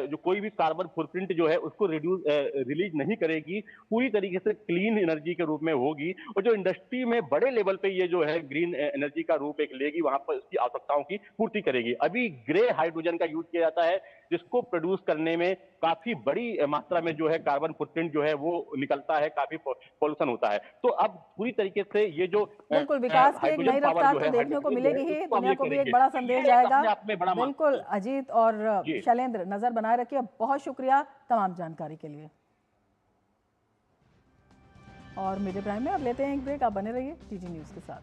जो कोई भी कार्बन फुटप्रिंट जो है उसको रिलीज नहीं करेगी, पूरी तरीके से क्लीन एनर्जी के रूप में होगी। और जो इंडस्ट्री में बड़े लेवल पे ये जो है ग्रीन एनर्जी का रूप एक लेगी, वहां पर उसकी आवश्यकताओं की पूर्ति करेगी। अभी ग्रे हाइड्रोजन का यूज किया जाता है, जिसको प्रोड्यूस करने में काफी बड़ी मात्रा में जो है कार्बन फुटप्रिंट जो है वो निकलता है, काफी पोल्यूशन होता है। तो अब पूरी तरीके से ये जो बिल्कुल विकास की एक नई रफ्तार तो देखने को मिलेगी ही, दुनिया को भी एक बड़ा संदेश जाएगा। बिल्कुल अजीत और शैलेंद्र, नजर बनाए रखिए। बहुत शुक्रिया तमाम जानकारी के लिए। और मीडिया प्राइम में अब लेते हैं एक ब्रेक, आप बने रहिए टीटी न्यूज के साथ।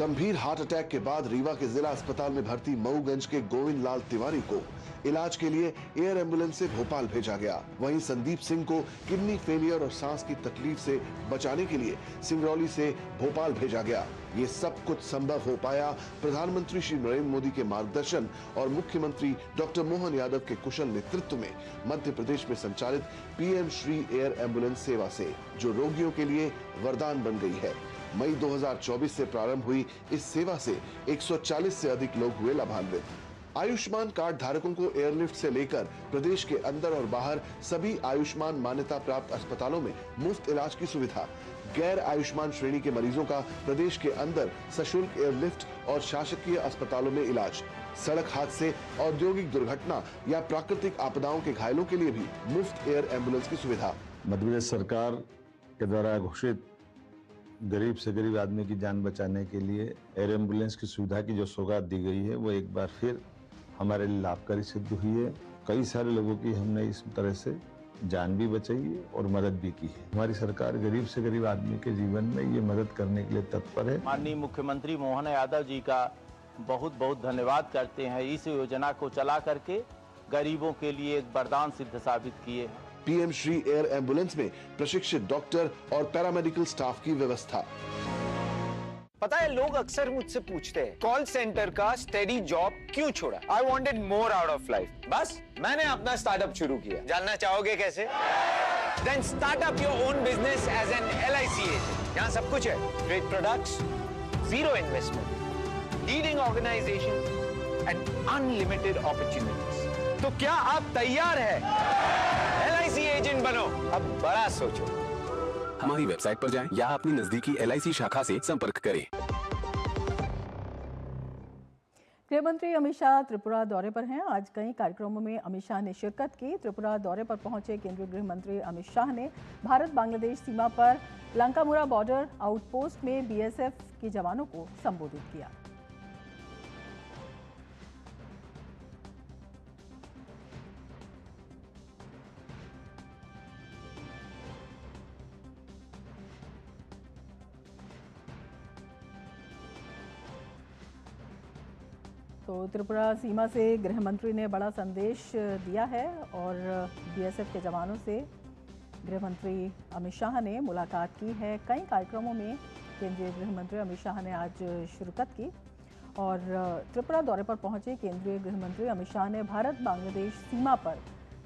गंभीर हार्ट अटैक के बाद रीवा के जिला अस्पताल में भर्ती मऊगंज के गोविंद लाल तिवारी को इलाज के लिए एयर एम्बुलेंस से भोपाल भेजा गया। वहीं संदीप सिंह को किडनी फेलियर और सांस की तकलीफ से बचाने के लिए सिंगरौली से भोपाल भेजा गया। ये सब कुछ संभव हो पाया प्रधानमंत्री श्री नरेंद्र मोदी के मार्गदर्शन और मुख्यमंत्री डॉक्टर मोहन यादव के कुशल नेतृत्व में मध्य प्रदेश में संचालित पीएम श्री एयर एम्बुलेंस सेवा से, जो रोगियों के लिए वरदान बन गई है। मई 2024 से प्रारंभ हुई इस सेवा से 140 से अधिक लोग हुए लाभान्वित। आयुष्मान कार्ड धारकों को एयरलिफ्ट से लेकर प्रदेश के अंदर और बाहर सभी आयुष्मान मान्यता प्राप्त अस्पतालों में मुफ्त इलाज की सुविधा। गैर आयुष्मान श्रेणी के मरीजों का प्रदेश के अंदर सशुल्क एयरलिफ्ट और शासकीय अस्पतालों में इलाज। सड़क हादसे, औद्योगिक दुर्घटना या प्राकृतिक आपदाओं के घायलों के लिए भी मुफ्त एयर एम्बुलेंस की सुविधा। मध्य प्रदेश सरकार के द्वारा घोषित गरीब से गरीब आदमी की जान बचाने के लिए एयर एम्बुलेंस की सुविधा की जो सौगात दी गई है, वो एक बार फिर हमारे लिए लाभकारी सिद्ध हुई है। कई सारे लोगों की हमने इस तरह से जान भी बचाई है और मदद भी की है। हमारी सरकार गरीब से गरीब आदमी के जीवन में ये मदद करने के लिए तत्पर है। माननीय मुख्यमंत्री मोहन यादव जी का बहुत बहुत धन्यवाद करते हैं। इस योजना को चला करके गरीबों के लिए एक वरदान सिद्ध साबित किए। पीएम श्री एयर एम्बुलेंस में प्रशिक्षित डॉक्टर और पैरामेडिकल स्टाफ की व्यवस्था। पता है, लोग अक्सर मुझसे पूछते हैं कॉल सेंटर का स्टेडी जॉब क्यों छोड़ा। I wanted more out of life. बस मैंने अपना स्टार्टअप शुरू किया। जानना चाहोगे कैसे? Then start up your own business as an LIC agent. यहाँ सब कुछ है, great products, zero investment, leading organisation and unlimited opportunities. तो क्या आप तैयार है LIC एजेंट बनो? अब बड़ा सोचो। हमारी वेबसाइट पर जाएं या अपनी नजदीकी LIC शाखा से संपर्क करें। गृह मंत्री अमित शाह त्रिपुरा दौरे पर हैं। आज कई कार्यक्रमों में अमित शाह ने शिरकत की। त्रिपुरा दौरे पर पहुंचे केंद्रीय गृह मंत्री अमित शाह ने भारत बांग्लादेश सीमा पर लंकामुरा बॉर्डर आउटपोस्ट में BSF के जवानों को संबोधित किया। तो त्रिपुरा सीमा से गृह मंत्री ने बड़ा संदेश दिया है और BSF के जवानों से गृह मंत्री अमित शाह ने मुलाकात की है। कई कार्यक्रमों में केंद्रीय गृह मंत्री अमित शाह ने आज शिरकत की और त्रिपुरा दौरे पर पहुंचे केंद्रीय गृह मंत्री अमित शाह ने भारत बांग्लादेश सीमा पर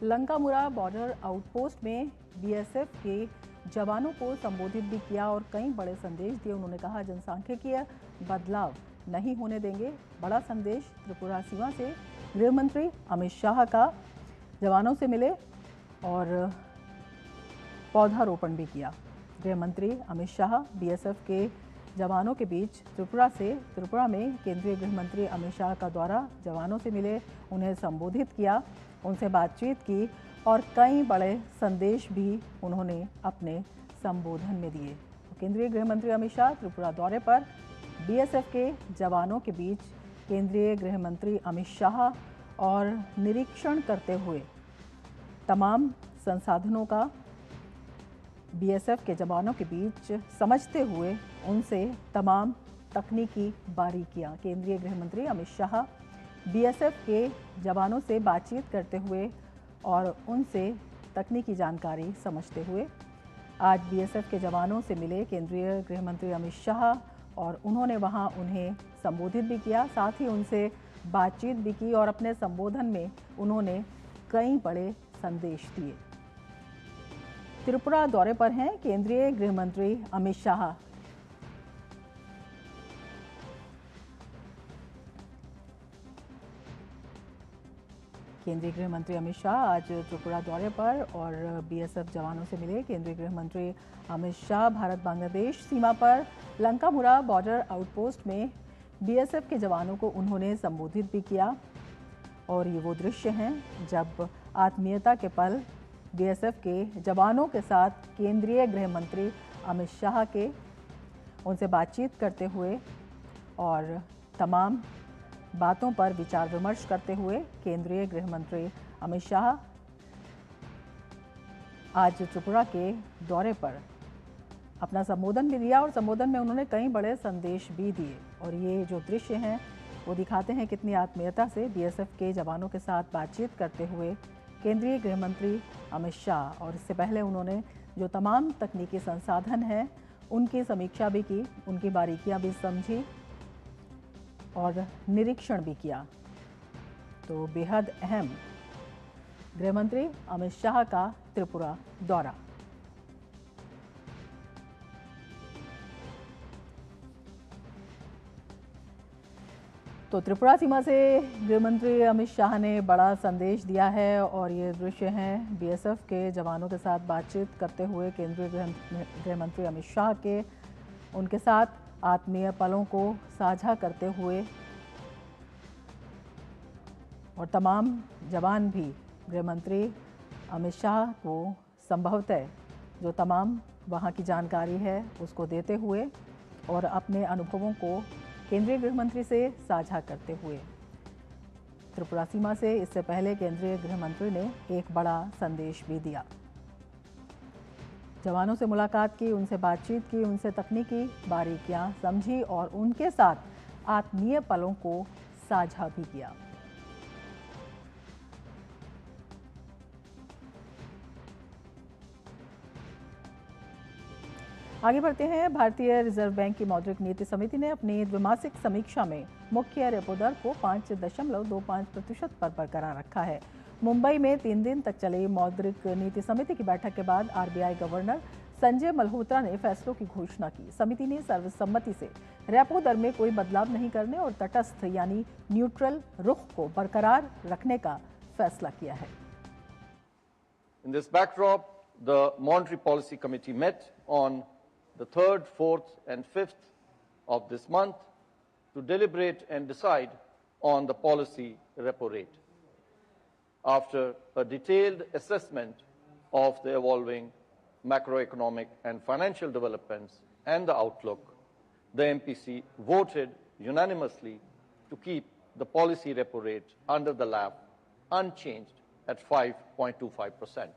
लंकामुरा बॉर्डर आउटपोस्ट में BSF के जवानों को संबोधित भी किया और कई बड़े संदेश दिए। उन्होंने कहा, जनसांख्यिकीय बदलाव नहीं होने देंगे। बड़ा संदेश त्रिपुरा सीमा से गृह मंत्री अमित शाह का जवानों से मिले और पौधारोपण भी किया। गृह मंत्री अमित शाह BSF के जवानों के बीच त्रिपुरा में केंद्रीय गृह मंत्री अमित शाह का दौरा, जवानों से मिले, उन्हें संबोधित किया, उनसे बातचीत की और कई बड़े संदेश भी उन्होंने अपने संबोधन में दिए। केंद्रीय गृह मंत्री अमित शाह त्रिपुरा दौरे पर BSF के जवानों के बीच केंद्रीय गृह मंत्री अमित शाह और निरीक्षण करते हुए तमाम संसाधनों का BSF के जवानों के बीच समझते हुए उनसे तमाम तकनीकी बारीकियां। केंद्रीय गृह मंत्री अमित शाह BSF के जवानों से बातचीत करते हुए और उनसे तकनीकी जानकारी समझते हुए आज BSF के जवानों से मिले केंद्रीय गृह मंत्री अमित शाह और उन्होंने वहां उन्हें संबोधित भी किया, साथ ही उनसे बातचीत भी की और अपने संबोधन में उन्होंने कई बड़े संदेश दिए। त्रिपुरा दौरे पर हैं केंद्रीय गृह मंत्री अमित शाह। केंद्रीय गृह मंत्री अमित शाह आज त्रिपुरा दौरे पर और BSF जवानों से मिले। केंद्रीय गृह मंत्री अमित शाह भारत बांग्लादेश सीमा पर लंकामुरा बॉर्डर आउटपोस्ट में BSF के जवानों को उन्होंने संबोधित भी किया और ये वो दृश्य हैं जब आत्मीयता के पल BSF के जवानों के साथ केंद्रीय गृह मंत्री अमित शाह के उनसे बातचीत करते हुए और तमाम बातों पर विचार विमर्श करते हुए केंद्रीय गृह मंत्री अमित शाह आज त्रिपुरा के दौरे पर अपना संबोधन भी दिया और संबोधन में उन्होंने कई बड़े संदेश भी दिए। और ये जो दृश्य हैं वो दिखाते हैं कितनी आत्मीयता से बीएसएफ के जवानों के साथ बातचीत करते हुए केंद्रीय गृह मंत्री अमित शाह, और इससे पहले उन्होंने जो तमाम तकनीकी संसाधन हैं उनकी समीक्षा भी की, उनकी बारीकियां भी समझी और निरीक्षण भी किया। तो बेहद अहम गृह मंत्री अमित शाह का त्रिपुरा दौरा। तो त्रिपुरा सीमा से गृह मंत्री अमित शाह ने बड़ा संदेश दिया है और ये दृश्य हैं बीएसएफ के जवानों के साथ बातचीत करते हुए केंद्रीय गृह मंत्री अमित शाह के, उनके साथ आत्मीय पलों को साझा करते हुए, और तमाम जवान भी गृह मंत्री अमित शाह को संभवतः जो तमाम वहाँ की जानकारी है उसको देते हुए और अपने अनुभवों को केंद्रीय गृह मंत्री से साझा करते हुए। त्रिपुरा सीमा से इससे पहले केंद्रीय गृह मंत्री ने एक बड़ा संदेश भी दिया। जवानों से मुलाकात की, उनसे बातचीत की, उनसे तकनीकी बारीकियां समझी और उनके साथ आत्मीय पलों को साझा भी किया। आगे बढ़ते हैं। भारतीय रिजर्व बैंक की मौद्रिक नीति समिति ने अपनी द्विमासिक समीक्षा में मुख्य रेपो दर को 5.25% पर बरकरार रखा है। मुंबई में 3 दिन तक चली मौद्रिक नीति समिति की बैठक के बाद आरबीआई गवर्नर संजय मल्होत्रा ने फैसलों की घोषणा की। समिति ने सर्वसम्मति से रेपो दर में कोई बदलाव नहीं करने और तटस्थ यानी न्यूट्रल रुख को बरकरार रखने का फैसला किया है। In this backdrop, the Monetary Policy Committee met on the 3rd, 4th and 5th of this month to deliberate and decide on the policy repo rate. After a detailed assessment of the evolving macroeconomic and financial developments and the outlook, the MPC voted unanimously to keep the policy repo rate under the LAP unchanged at 5.25%.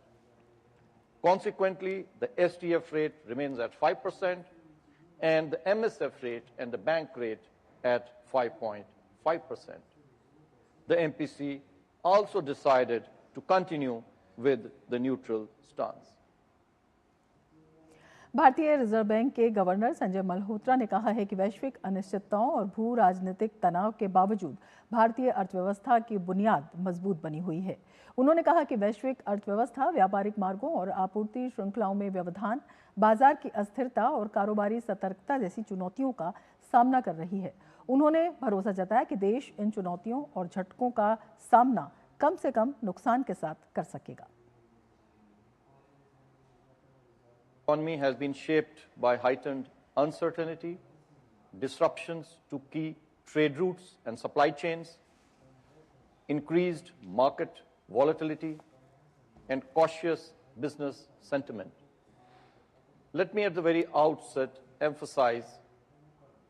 Consequently, the STF rate remains at 5% and the MSF rate and the bank rate at 5.5%. The MPC also decided to continue with the neutral stance. भारतीय reserve bank के governor Sanjay Malhotra ने कहा है कि वैश्विक अनिश्चितताओं और भू राजनीतिक तनाव के बावजूद भारतीय अर्थव्यवस्था की बुनियाद मजबूत बनी हुई है। उन्होंने कहा कि वैश्विक अर्थव्यवस्था व्यापारिक मार्गों और आपूर्ति श्रृंखलाओं में व्यवधान, बाजार की अस्थिरता और कारोबारी सतर्कता जैसी चुनौतियों का सामना कर रही है। उन्होंने भरोसा जताया कि देश इन चुनौतियों और झटकों का सामना कम से कम नुकसान के साथ कर सकेगा। Economy has been shaped by heightened uncertainty, disruptions to key trade routes and supply chains, increased market volatility, and cautious business sentiment. Let me at the very outset emphasize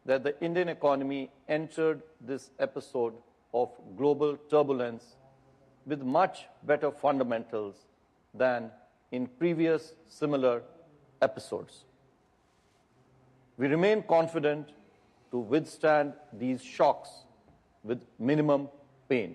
that the Indian economy entered this episode of global turbulence with much better fundamentals than in previous similar episodes. We remain confident to withstand these shocks with minimum pain.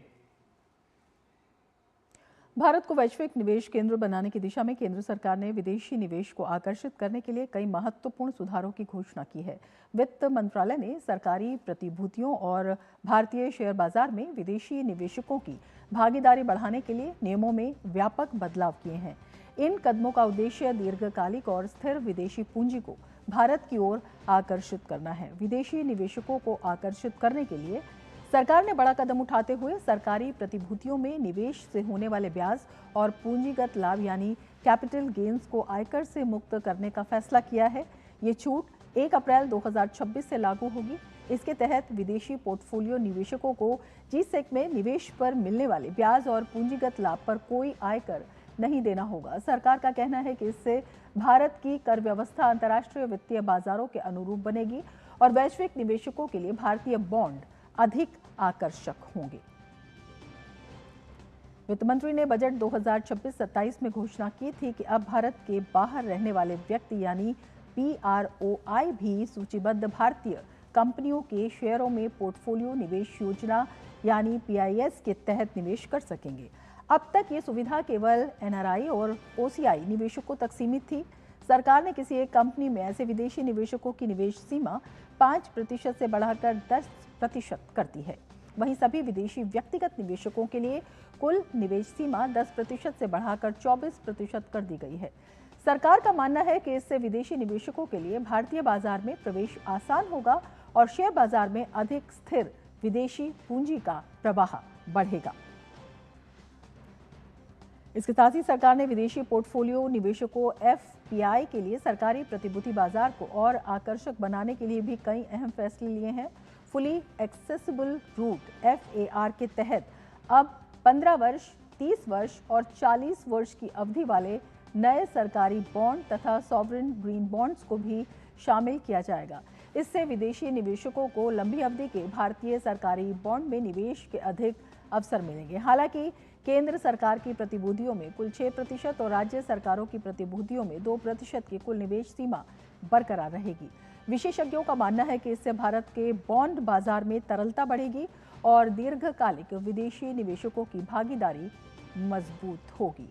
Bharat को वैश्विक निवेश केंद्र बनाने की दिशा में केंद्र सरकार ने विदेशी निवेश को आकर्षित करने के लिए कई महत्वपूर्ण सुधारों की घोषणा की है। वित्त मंत्रालय ने सरकारी प्रतिभूतियों और भारतीय शेयर बाजार में विदेशी निवेशकों की भागीदारी बढ़ाने के लिए नियमों में व्यापक बदलाव किए हैं। इन कदमों का उद्देश्य दीर्घकालिक और स्थिर विदेशी पूंजी को भारत की ओर आकर्षित करना है। विदेशी निवेशकों को आकर्षित करने के लिए सरकार ने बड़ा कदम उठाते हुए सरकारी प्रतिभूतियों में निवेश से होने वाले ब्याज और पूंजीगत लाभ यानी कैपिटल गेन्स को आयकर से मुक्त करने का फैसला किया है। ये छूट 1 अप्रैल 2026 से लागू होगी। इसके तहत विदेशी पोर्टफोलियो निवेशकों को जीसेक में निवेश पर मिलने वाले ब्याज और पूंजीगत लाभ पर कोई आयकर नहीं देना होगा। सरकार का कहना है कि इससे भारत की कर व्यवस्था अंतर्राष्ट्रीय वित्तीय बाजारों के अनुरूप बनेगी और वैश्विक निवेशकों के लिए भारतीय बॉन्ड अधिक आकर्षक होंगे। वित्त मंत्री ने बजट 2026-27 में घोषणा की थी कि अब भारत के बाहर रहने वाले व्यक्ति यानी PROI भी सूचीबद्ध भारतीय कंपनियों के शेयरों में पोर्टफोलियो निवेश योजना यानी PIS के तहत निवेश कर सकेंगे। अब तक ये सुविधा केवल NRI और OCI निवेशकों तक सीमित थी। सरकार ने किसी एक कंपनी में ऐसे विदेशी निवेशकों की निवेश सीमा 5% से बढ़ाकर 10% कर दी है। वहीं सभी विदेशी व्यक्तिगत निवेशकों के लिए कुल निवेश सीमा 10% से बढ़ाकर 24% कर दी गई है। सरकार का मानना है कि इससे विदेशी निवेशकों के लिए भारतीय बाजार में प्रवेश आसान होगा और शेयर बाजार में अधिक स्थिर विदेशी पूंजी का प्रवाह बढ़ेगा। इसके साथ ही सरकार ने विदेशी पोर्टफोलियो निवेशकों FPI के लिए सरकारी प्रतिभूति बाजार को और आकर्षक बनाने के लिए भी कई अहम फैसले लिए हैं। फुली एक्सेसिबल रूट FAR के तहत अब 15 वर्ष, 30 वर्ष और 40 वर्ष की अवधि वाले नए सरकारी बॉन्ड तथा सॉवरेन ग्रीन बॉन्ड्स को भी शामिल किया जाएगा। इससे विदेशी निवेशकों को लंबी अवधि के भारतीय सरकारी बॉन्ड में निवेश के अधिक अवसर मिलेंगे। हालांकि केंद्र सरकार की प्रतिभूतियों में कुल 6% और राज्य सरकारों की प्रतिभूतियों में 2% की कुल निवेश सीमा बरकरार रहेगी। विशेषज्ञों का मानना है कि इससे भारत के बॉन्ड बाजार में तरलता बढ़ेगी और दीर्घकालिक विदेशी निवेशकों की भागीदारी मजबूत होगी।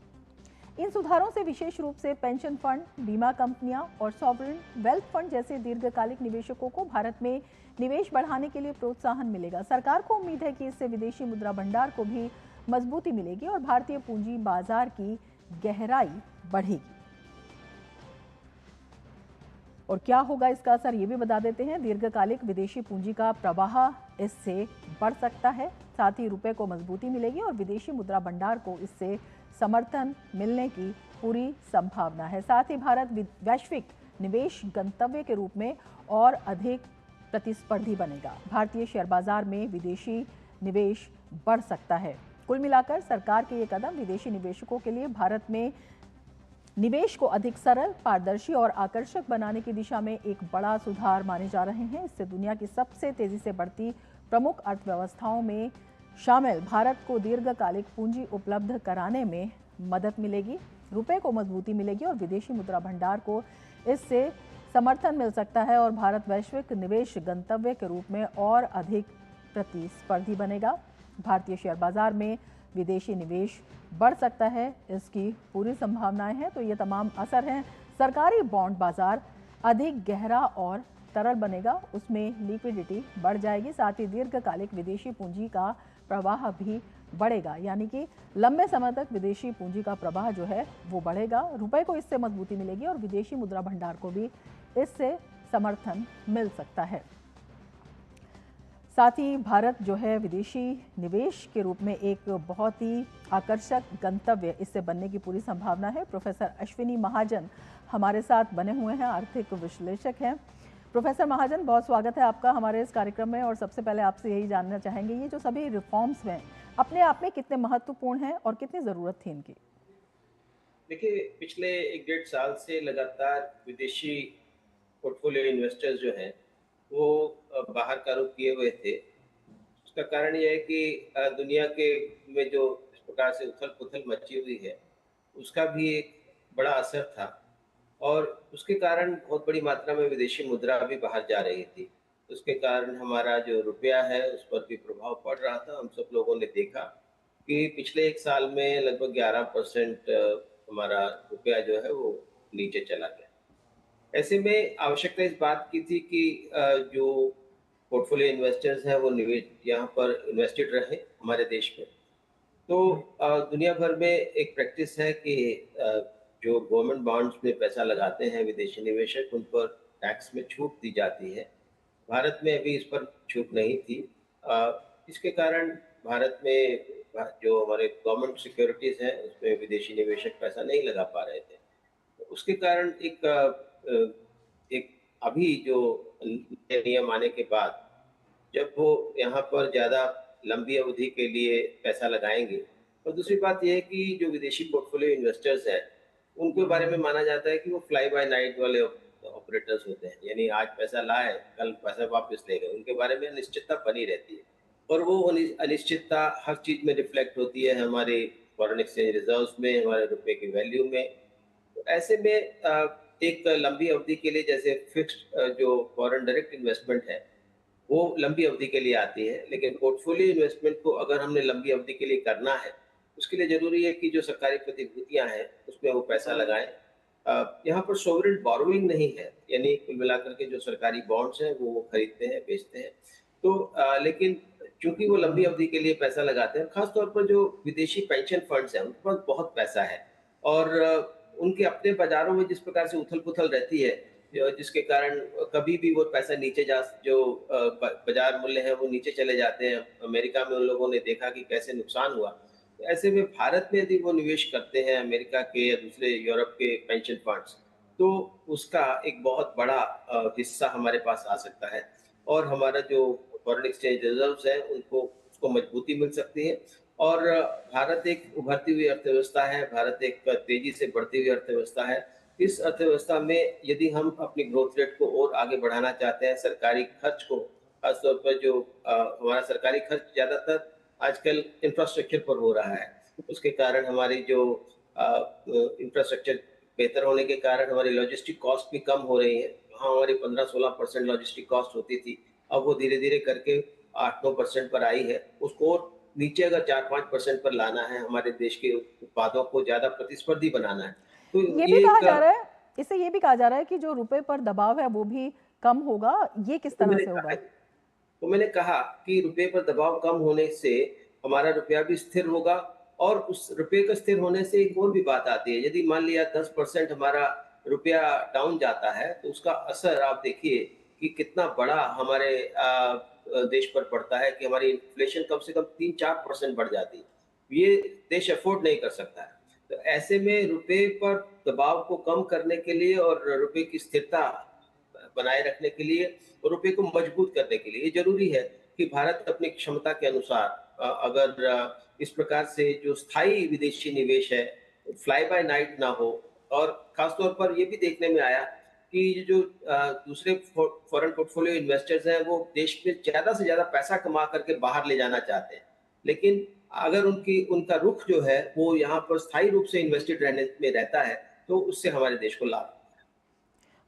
इन सुधारों से विशेष रूप से पेंशन फंड, बीमा कंपनियां और सॉवरेन वेल्थ फंड जैसे दीर्घकालिक निवेशकों को भारत में निवेश बढ़ाने के लिए प्रोत्साहन मिलेगा। सरकार को उम्मीद है कि इससे विदेशी मुद्रा भंडार को भी मजबूती मिलेगी और भारतीय पूंजी बाजार की गहराई बढ़ेगी। और क्या होगा इसका असर, ये भी बता देते हैं। दीर्घकालिक विदेशी पूंजी का प्रवाह इससे बढ़ सकता है, साथ ही रुपए को मजबूती मिलेगी और विदेशी मुद्रा भंडार को इससे समर्थन मिलने की पूरी संभावना है। साथ ही भारत वैश्विक निवेश गंतव्य के रूप में और अधिक प्रतिस्पर्धी बनेगा। भारतीय शेयर बाजार में विदेशी निवेश बढ़ सकता है। कुल मिलाकर सरकार के ये कदम विदेशी निवेशकों के लिए भारत में निवेश को अधिक सरल, पारदर्शी और आकर्षक बनाने की दिशा में एक बड़ा सुधार माने जा रहे हैं। इससे दुनिया की सबसे तेजी से बढ़ती प्रमुख अर्थव्यवस्थाओं में शामिल भारत को दीर्घकालिक पूंजी उपलब्ध कराने में मदद मिलेगी, रुपए को मजबूती मिलेगी और विदेशी मुद्रा भंडार को इससे समर्थन मिल सकता है और भारत वैश्विक निवेश गंतव्य के रूप में और अधिक प्रतिस्पर्धी बनेगा। भारतीय शेयर बाजार में विदेशी निवेश बढ़ सकता है, इसकी पूरी संभावनाएं हैं। तो ये तमाम असर हैं। सरकारी बॉन्ड बाजार अधिक गहरा और तरल बनेगा, उसमें लिक्विडिटी बढ़ जाएगी, साथ ही दीर्घकालिक विदेशी पूंजी का प्रवाह भी बढ़ेगा, यानी कि लंबे समय तक विदेशी पूंजी का प्रवाह जो है वो बढ़ेगा। रुपए को इससे मजबूती मिलेगी और विदेशी मुद्रा भंडार को भी इससे समर्थन मिल सकता है। साथ ही भारत जो है विदेशी निवेश के रूप में एक बहुत ही आकर्षक गंतव्य इससे बनने की पूरी संभावना है। प्रोफेसर अश्विनी महाजन हमारे साथ बने हुए हैं, आर्थिक विश्लेषक हैं। प्रोफेसर महाजन, बहुत स्वागत है आपका हमारे इस कार्यक्रम में। और सबसे पहले आपसे यही जानना चाहेंगे, ये जो सभी रिफॉर्म्स हैं अपने आप में कितने महत्वपूर्ण हैं और कितनी ज़रूरत थी इनकी? देखिए, पिछले 1-1.5 साल से लगातार विदेशी पोर्टफोलियो इन्वेस्टर्स जो हैं वो बाहर का रुख किए हुए थे। उसका कारण यह है कि दुनिया के में जो इस प्रकार से उथल पुथल मची हुई है उसका भी एक बड़ा असर था और उसके कारण बहुत बड़ी मात्रा में विदेशी मुद्रा भी बाहर जा रही थी। उसके कारण हमारा जो रुपया है उस पर भी प्रभाव पड़ रहा था। हम सब लोगों ने देखा कि पिछले 1 साल में लगभग 11% हमारा रुपया जो है वो नीचे चला गया। ऐसे में आवश्यकता इस बात की थी कि जो पोर्टफोलियो इन्वेस्टर्स हैं वो निवेश यहाँ पर इन्वेस्टेड रहे हमारे देश में। तो दुनिया भर में एक प्रैक्टिस है कि जो गवर्नमेंट बॉन्ड्स में पैसा लगाते हैं विदेशी निवेशक, उन पर टैक्स में छूट दी जाती है। भारत में अभी इस पर छूट नहीं थी। इसके कारण भारत में जो हमारे गवर्नमेंट सिक्योरिटीज़ हैं उसमें विदेशी निवेशक पैसा नहीं लगा पा रहे थे। उसके कारण एक अभी जो नियम आने के बाद जब वो यहाँ पर ज़्यादा लंबी अवधि के लिए पैसा लगाएंगे, और दूसरी बात यह है कि जो विदेशी पोर्टफोलियो इन्वेस्टर्स हैं उनके बारे में माना जाता है कि वो फ्लाई बाय नाइट वाले ऑपरेटर्स होते हैं, यानी आज पैसा लाए कल पैसा वापस ले गए। उनके बारे में अनिश्चितता बनी रहती है और वो अनिश्चितता हर चीज़ में रिफ्लेक्ट होती है, हमारे फॉरेन एक्सचेंज रिजर्व्स में, हमारे रुपए की वैल्यू में। तो ऐसे में एक लंबी अवधि के लिए, जैसे फिक्स्ड जो फॉरेन डायरेक्ट इन्वेस्टमेंट है वो लंबी अवधि के लिए आती है, लेकिन पोर्टफोलियो इन्वेस्टमेंट को अगर हमने लंबी अवधि के लिए करना है, उसके लिए जरूरी है कि जो सरकारी प्रतिभूतियां हैं उसमें वो पैसा लगाएं। यहाँ पर सोवरेन बोरोइंग नहीं है, यानी कुल मिलाकर के जो सरकारी बॉन्ड्स हैं वो खरीदते हैं, बेचते हैं। तो लेकिन चूंकि वो लंबी अवधि के लिए पैसा लगाते हैं, खासतौर पर जो विदेशी पेंशन फंड्स हैं उनके पास बहुत पैसा है और उनके अपने बाजारों में जिस प्रकार से उथल पुथल रहती है, जिसके कारण कभी भी वो पैसा नीचे जो बाजार मूल्य है वो नीचे चले जाते हैं। अमेरिका में उन लोगों ने देखा कि कैसे नुकसान हुआ। ऐसे में भारत में यदि वो निवेश करते हैं अमेरिका के या दूसरे यूरोप के पेंशन फंड्स, तो उसका एक बहुत बड़ा हिस्सा हमारे पास आ सकता है और हमारा जो फॉरेन एक्सचेंज रिजर्व्स है उसको मजबूती मिल सकती है। और भारत एक उभरती हुई अर्थव्यवस्था है, भारत एक तेजी से बढ़ती हुई अर्थव्यवस्था है। इस अर्थव्यवस्था में यदि हम अपनी ग्रोथ रेट को और आगे बढ़ाना चाहते हैं, सरकारी खर्च को, खासतौर पर जो हमारा सरकारी खर्च ज्यादातर आजकल इंफ्रास्ट्रक्चर पर हो रहा है, उसके कारण हमारी जो इंफ्रास्ट्रक्चर बेहतर होने के कारण हमारी लॉजिस्टिक कॉस्ट भी कम हो रही है। वहाँ हमारी 15-16% लॉजिस्टिक कॉस्ट होती थी, अब वो धीरे धीरे करके 8-9% पर आई है। उसको और नीचे अगर 4-5% पर लाना है, हमारे देश के उत्पादों को ज्यादा प्रतिस्पर्धी बनाना है, तो ये भी कहा जा रहा है, इससे ये भी कहा जा रहा है कि जो रुपए पर दबाव है वो भी कम होगा। ये किस तरह से होगा? तो मैंने कहा कि रुपए पर दबाव कम होने से हमारा रुपया भी स्थिर होगा और उस रुपए का स्थिर होने से एक और भी बात आती है। यदि मान लिया 10% हमारा रुपया डाउन जाता है तो उसका असर आप देखिए कि कितना बड़ा हमारे देश पर पड़ता है कि हमारी इन्फ्लेशन कम से कम 3-4% बढ़ जाती है। ये देश अफोर्ड नहीं कर सकता है। तो ऐसे में रुपए पर दबाव को कम करने के लिए और रुपए की स्थिरता बनाए रखने के लिए और रुपए को मजबूत करने के लिए जरूरी है कि भारत अपनी क्षमता के अनुसार अगर इस प्रकार से जो स्थायी विदेशी निवेश है फ्लाई बाय नाइट ना हो। और खासतौर पर ये भी देखने में आया कि जो दूसरे फॉरेन पोर्टफोलियो इन्वेस्टर्स हैं वो देश में ज्यादा से ज्यादा पैसा कमा करके बाहर ले जाना चाहते हैं, लेकिन अगर उनका रुख जो है वो यहाँ पर स्थायी रूप से इन्वेस्टेड रहने में रहता है तो उससे हमारे देश को लाभ।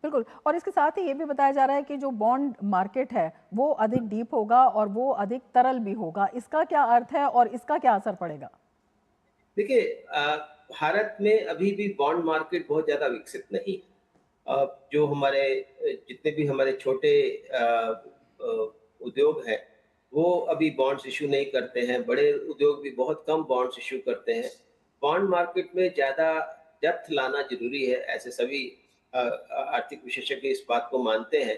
बिल्कुल, और इसके साथ ही ये भी बताया जा रहा है कि जो बॉन्ड मार्केट है वो अधिक डीप होगा और वो अधिक तरल भी होगा। इसका क्या अर्थ है और इसका क्या असर पड़ेगा? देखिए, भारत में अभी भी बॉन्ड मार्केट बहुत ज्यादा विकसित नहीं। जो हमारे जितने भी हमारे छोटे उद्योग हैं वो अभी बॉन्ड्स इशू नहीं करते हैं, बड़े उद्योग भी बहुत कम बॉन्ड्स इशू करते हैं। बॉन्ड मार्केट में ज्यादा डेप्थ लाना जरूरी है, ऐसे सभी आर्थिक विशेषज्ञ इस बात को मानते हैं।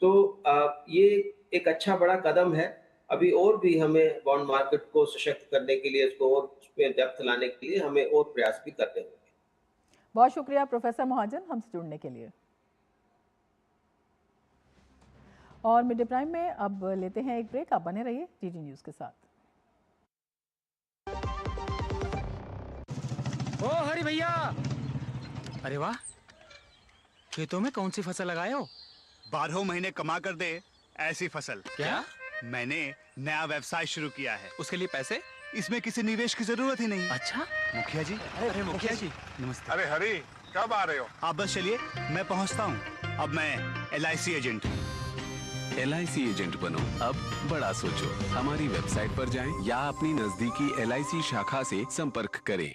तो ये एक अच्छा बड़ा कदम है। अभी और भी हमें बॉन्ड मार्केट को सशक्त करने के लिए, उसको और उसमें डेप्थ लाने के लिए हमें और प्रयास भी करने होंगे। बहुत शुक्रिया प्रोफेसर महाजन हमसे जुड़ने के लिए। और मिड डे प्राइम में अब लेते हैं एक ब्रेक। आप बने रहिए टीटी न्यूज के साथ। ओ हरी भैया, अरे वाह, खेतों में कौन सी फसल लगाए हो? 12 महीने कमा कर दे ऐसी फसल। क्या? मैंने नया व्यवसाय शुरू किया है। उसके लिए पैसे? इसमें किसी निवेश की जरूरत ही नहीं। अच्छा मुखिया जी। अरे मुखिया जी नमस्ते। अरे हरी, कब आ रहे हो? आप बस चलिए, मैं पहुंचता हूं। अब मैं LIC एजेंट हूं। LIC एजेंट बनो, अब बड़ा सोचो। हमारी वेबसाइट पर जाएं या अपनी नजदीकी LIC शाखा से संपर्क करें।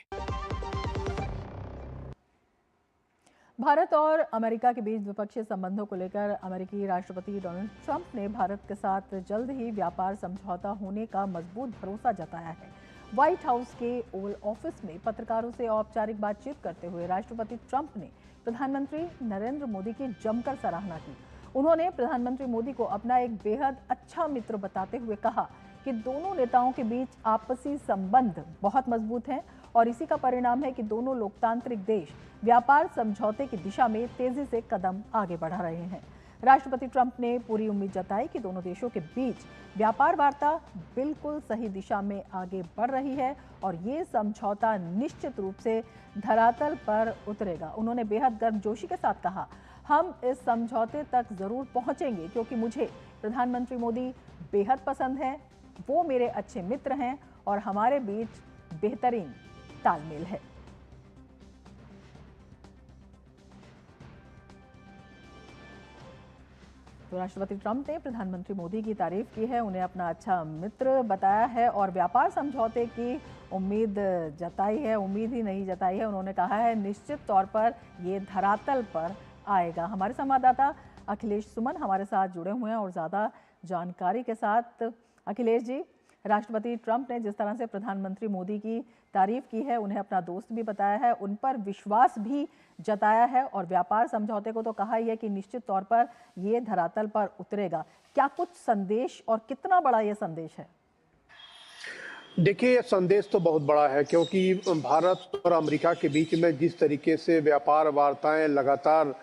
भारत और अमेरिका के बीच द्विपक्षीय संबंधों को लेकर अमेरिकी राष्ट्रपति डोनाल्ड ट्रंप ने भारत के साथ जल्द ही व्यापार समझौता होने का मजबूत भरोसा जताया है। व्हाइट हाउस के ओवल ऑफिस में पत्रकारों से औपचारिक बातचीत करते हुए राष्ट्रपति ट्रंप ने प्रधानमंत्री नरेंद्र मोदी की जमकर सराहना की। उन्होंने प्रधानमंत्री मोदी को अपना एक बेहद अच्छा मित्र बताते हुए कहा कि दोनों नेताओं के बीच आपसी संबंध बहुत मजबूत हैं और इसी का परिणाम है कि दोनों लोकतांत्रिक देश व्यापार समझौते की दिशा में तेजी से कदम आगे बढ़ा रहे हैं। राष्ट्रपति ट्रंप ने पूरी उम्मीद जताई कि दोनों देशों के बीच व्यापार वार्ता बिल्कुल सही दिशा में आगे बढ़ रही है और ये समझौता निश्चित रूप से धरातल पर उतरेगा। उन्होंने बेहद गर्मजोशी के साथ कहा, हम इस समझौते तक जरूर पहुंचेंगे क्योंकि मुझे प्रधानमंत्री मोदी बेहद पसंद हैं, वो मेरे अच्छे मित्र हैं और हमारे बीच बेहतरीन तालमेल है। तो राष्ट्रपति ट्रंप ने प्रधानमंत्री मोदी की तारीफ की है, उन्हें अपना अच्छा मित्र बताया है और व्यापार समझौते की उम्मीद जताई है, उम्मीद ही नहीं जताई है। उन्होंने कहा है निश्चित तौर पर ये धरातल पर आएगा। हमारे संवाददाता अखिलेश सुमन हमारे साथ जुड़े हुए हैं और ज़्यादा जानकारी के साथ। अखिलेश जी, राष्ट्रपति ट्रंप ने जिस तरह से प्रधानमंत्री मोदी की तारीफ की है, उन्हें अपना दोस्त भी बताया है, उन पर विश्वास भी जताया है और व्यापार समझौते को तो कहा ही है कि निश्चित तौर पर ये धरातल पर उतरेगा। क्या कुछ संदेश और कितना बड़ा ये संदेश है? देखिए, ये संदेश तो बहुत बड़ा है क्योंकि भारत और अमेरिका के बीच में जिस तरीके से व्यापार वार्ताएं लगातार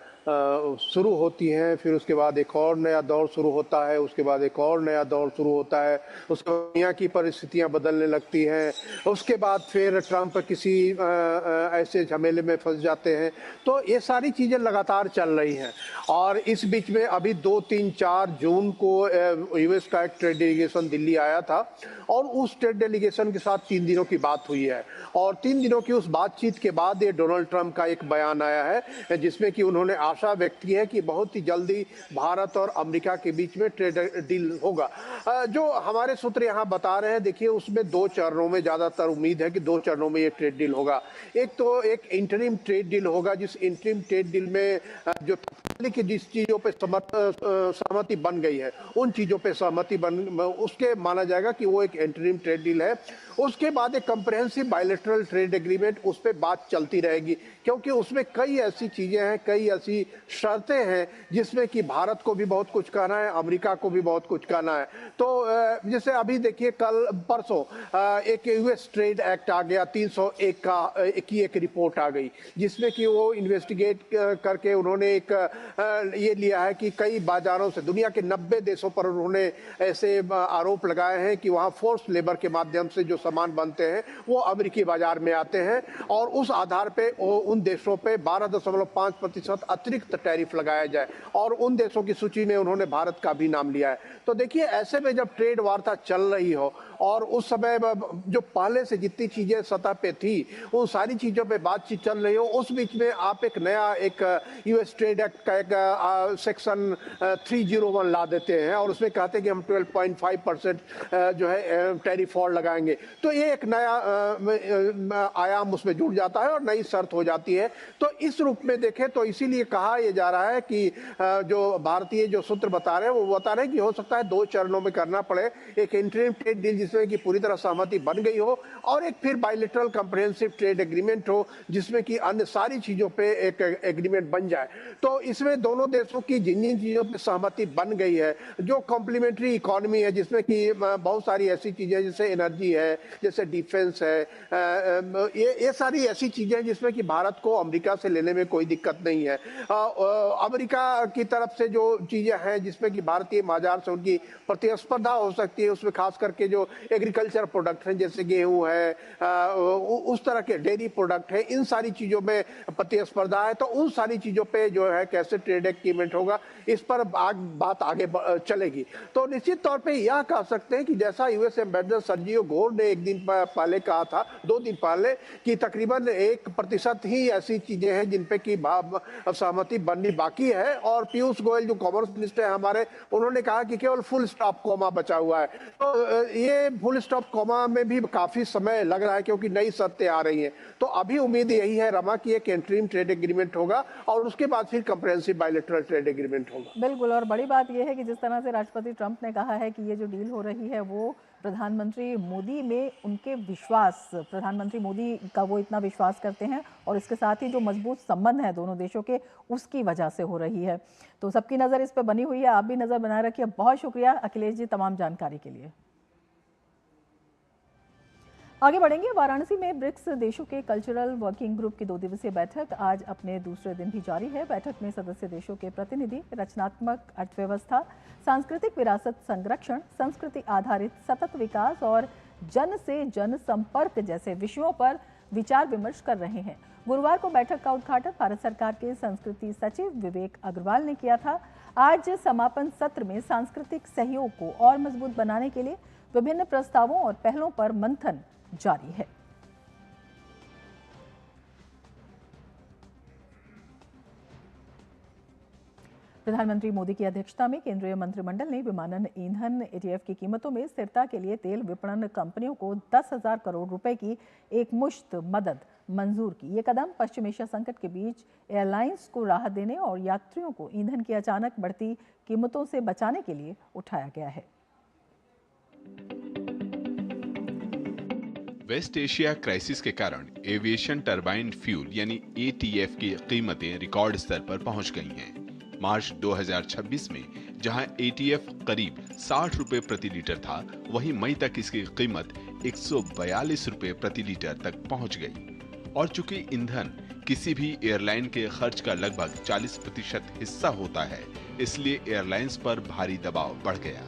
शुरू होती हैं, फिर उसके बाद एक और नया दौर शुरू होता है, उसके बाद एक और नया दौर शुरू होता है, उसके बाद दुनिया की परिस्थितियां बदलने लगती हैं, उसके बाद फिर ट्रंप किसी ऐसे झमेले में फंस जाते हैं। तो ये सारी चीज़ें लगातार चल रही हैं और इस बीच में अभी 2, 3, 4 जून को यूएस का एक ट्रेड डेलीगेशन दिल्ली आया था और उस ट्रेड डेलीगेशन के साथ 3 दिनों की बात हुई है और 3 दिनों की उस बातचीत के बाद ये डोनाल्ड ट्रंप का एक बयान आया है जिसमें कि उन्होंने आशा व्यक्त की है कि बहुत ही जल्दी भारत और अमेरिका के बीच में ट्रेड डील होगा। जो हमारे सूत्र यहाँ बता रहे हैं, देखिए उसमें 2 चरणों में ज़्यादातर उम्मीद है कि 2 चरणों में ये ट्रेड डील होगा। एक तो एक इंटरिम ट्रेड डील होगा, जिस इंटरिम ट्रेड डील में जो कि जिस चीज़ों पे सहमति बन गई है उन चीज़ों पे सहमति उसके माना जाएगा कि वो एक इंटरिम ट्रेड डील है। उसके बाद एक कंप्रहेंसिव बायलैटरल ट्रेड एग्रीमेंट, उस पे बात चलती रहेगी क्योंकि उसमें कई ऐसी चीज़ें हैं, कई ऐसी शर्तें हैं जिसमें कि भारत को भी बहुत कुछ कहना है, अमेरिका को भी बहुत कुछ कहना है। तो जैसे अभी देखिए कल परसों एक यूएस ट्रेड एक्ट आ गया, 301 की एक रिपोर्ट आ गई जिसमें कि वो इन्वेस्टिगेट करके उन्होंने एक ये लिया है कि कई बाजारों से दुनिया के 90 देशों पर उन्होंने ऐसे आरोप लगाए हैं कि वहाँ फोर्स लेबर के माध्यम से जो सामान बनते हैं वो अमेरिकी बाजार में आते हैं और उस आधार पे उन देशों पे 12.5% अतिरिक्त टैरिफ लगाया जाए और उन देशों की सूची में उन्होंने भारत का भी नाम लिया है। तो देखिए, ऐसे में जब ट्रेड वार्ता चल रही हो और उस समय जो पहले से जितनी चीजें सतह पे थी उन सारी चीजों पे बातचीत चल रही हो, उस बीच में आप एक नया एक यूएस ट्रेड एक्ट का एक सेक्शन 301 ला देते हैं और उसमें कहते हैं कि हम 12.5% जो है टैरिफ और लगाएंगे। तो ये एक नया आयाम उसमें जुड़ जाता है और नई शर्त हो जाती है। तो इस रूप में देखें तो इसीलिए कहा यह जा रहा है कि जो भारतीय जो सूत्र बता रहे हैं वो बता रहे हैं कि हो सकता है 2 चरणों में करना पड़े, एक इंटरिम ट्रेड डील जिसमें कि पूरी तरह सहमति बन गई हो और एक फिर बायलैटरल कंप्रहेंसिव ट्रेड एग्रीमेंट हो जिसमें कि अन्य सारी चीजों पे एक एग्रीमेंट बन जाए। तो इसमें दोनों देशों की जिन जिन चीजों पे सहमति बन गई है, जो कॉम्प्लीमेंट्री इकोनॉमी है जिसमें कि बहुत सारी ऐसी चीजें जैसे एनर्जी है, जैसे डिफेंस है, ये सारी ऐसी चीजें हैं जिसमें कि भारत को अमेरिका से लेने में कोई दिक्कत नहीं है। अमेरिका की तरफ से जो चीजें हैं जिसमें कि भारतीय बाजार से उनकी प्रतिस्पर्धा हो सकती है, उसमें खास करके जो एग्रीकल्चर प्रोडक्ट हैं जैसे गेहूं है, उस तरह के डेयरी प्रोडक्ट है, इन सारी चीजों में प्रतिस्पर्धा है। तो उन सारी चीजों पे जो है कैसे ट्रेड एग्रीमेंट होगा इस पर बात आगे चलेगी। तो निश्चित तौर पे यह कह सकते हैं कि जैसा यूएस एम्बेसडर सर्जियो गोर ने एक दिन पहले कहा था, 2 दिन पहले, कि तकरीबन 1% ही ऐसी चीजें हैं जिन पे की सहमति बननी बाकी है और पीयूष गोयल जो कॉमर्स मिनिस्टर है हमारे, उन्होंने कहा कि केवल फुल स्टॉप कॉमा बचा हुआ है। तो ये फुल स्टॉप कॉमा में भी काफी समय लग रहा है क्योंकि नई शर्तें आ रही हैं। तो अभी उम्मीद यही है रमा की एक इंटरिम ट्रेड एग्रीमेंट होगा और उसके बाद फिर कंप्रहेंसिव बायलैटरल ट्रेड एग्रीमेंट होगा। बिल्कुल, और बड़ी बात यह है कि जिस तरह से राष्ट्रपति ट्रंप ने कहा है कि ये जो डील हो रही है वो प्रधानमंत्री मोदी में उनके विश्वास, प्रधानमंत्री मोदी का वो इतना विश्वास करते हैं और इसके साथ ही जो मजबूत संबंध है दोनों देशों के, उसकी वजह से हो रही है। तो सबकी नज़र इस पर बनी हुई है, आप भी नज़र बनाए रखिए। बहुत शुक्रिया अखिलेश जी तमाम जानकारी के लिए। आगे बढ़ेंगे। वाराणसी में ब्रिक्स देशों के कल्चरल वर्किंग ग्रुप की 2 दिवसीय बैठक आज अपने दूसरे दिन भी जारी है। बैठक में सदस्य देशों के प्रतिनिधि रचनात्मक अर्थव्यवस्था, सांस्कृतिक विरासत संरक्षण, संस्कृति आधारित सतत विकास और जन से जन संपर्क जैसे विषयों पर विचार विमर्श कर रहे हैं। गुरुवार को बैठक का उद्घाटन भारत सरकार के संस्कृति सचिव विवेक अग्रवाल ने किया था। आज समापन सत्र में सांस्कृतिक सहयोग को और मजबूत बनाने के लिए विभिन्न प्रस्तावों और पहलों पर मंथन जारी है। प्रधानमंत्री मोदी की अध्यक्षता में केंद्रीय मंत्रिमंडल ने विमानन ईंधन ETF की कीमतों में स्थिरता के लिए तेल विपणन कंपनियों को 10,000 करोड़ रुपए की एक मुश्त मदद मंजूर की। ये कदम पश्चिम एशिया संकट के बीच एयरलाइंस को राहत देने और यात्रियों को ईंधन की अचानक बढ़ती कीमतों से बचाने के लिए उठाया गया है। वेस्ट एशिया क्राइसिस के कारण एविएशन टरबाइन फ्यूल यानी ATF की कीमतें रिकॉर्ड स्तर पर पहुंच गई हैं। मार्च 2026 में जहां ATF करीब 60 रुपए प्रति लीटर था, वहीं मई तक इसकी कीमत 142 रुपए प्रति लीटर तक पहुंच गई। और चूंकि ईंधन किसी भी एयरलाइन के खर्च का लगभग 40% हिस्सा होता है, इसलिए एयरलाइंस पर भारी दबाव बढ़ गया।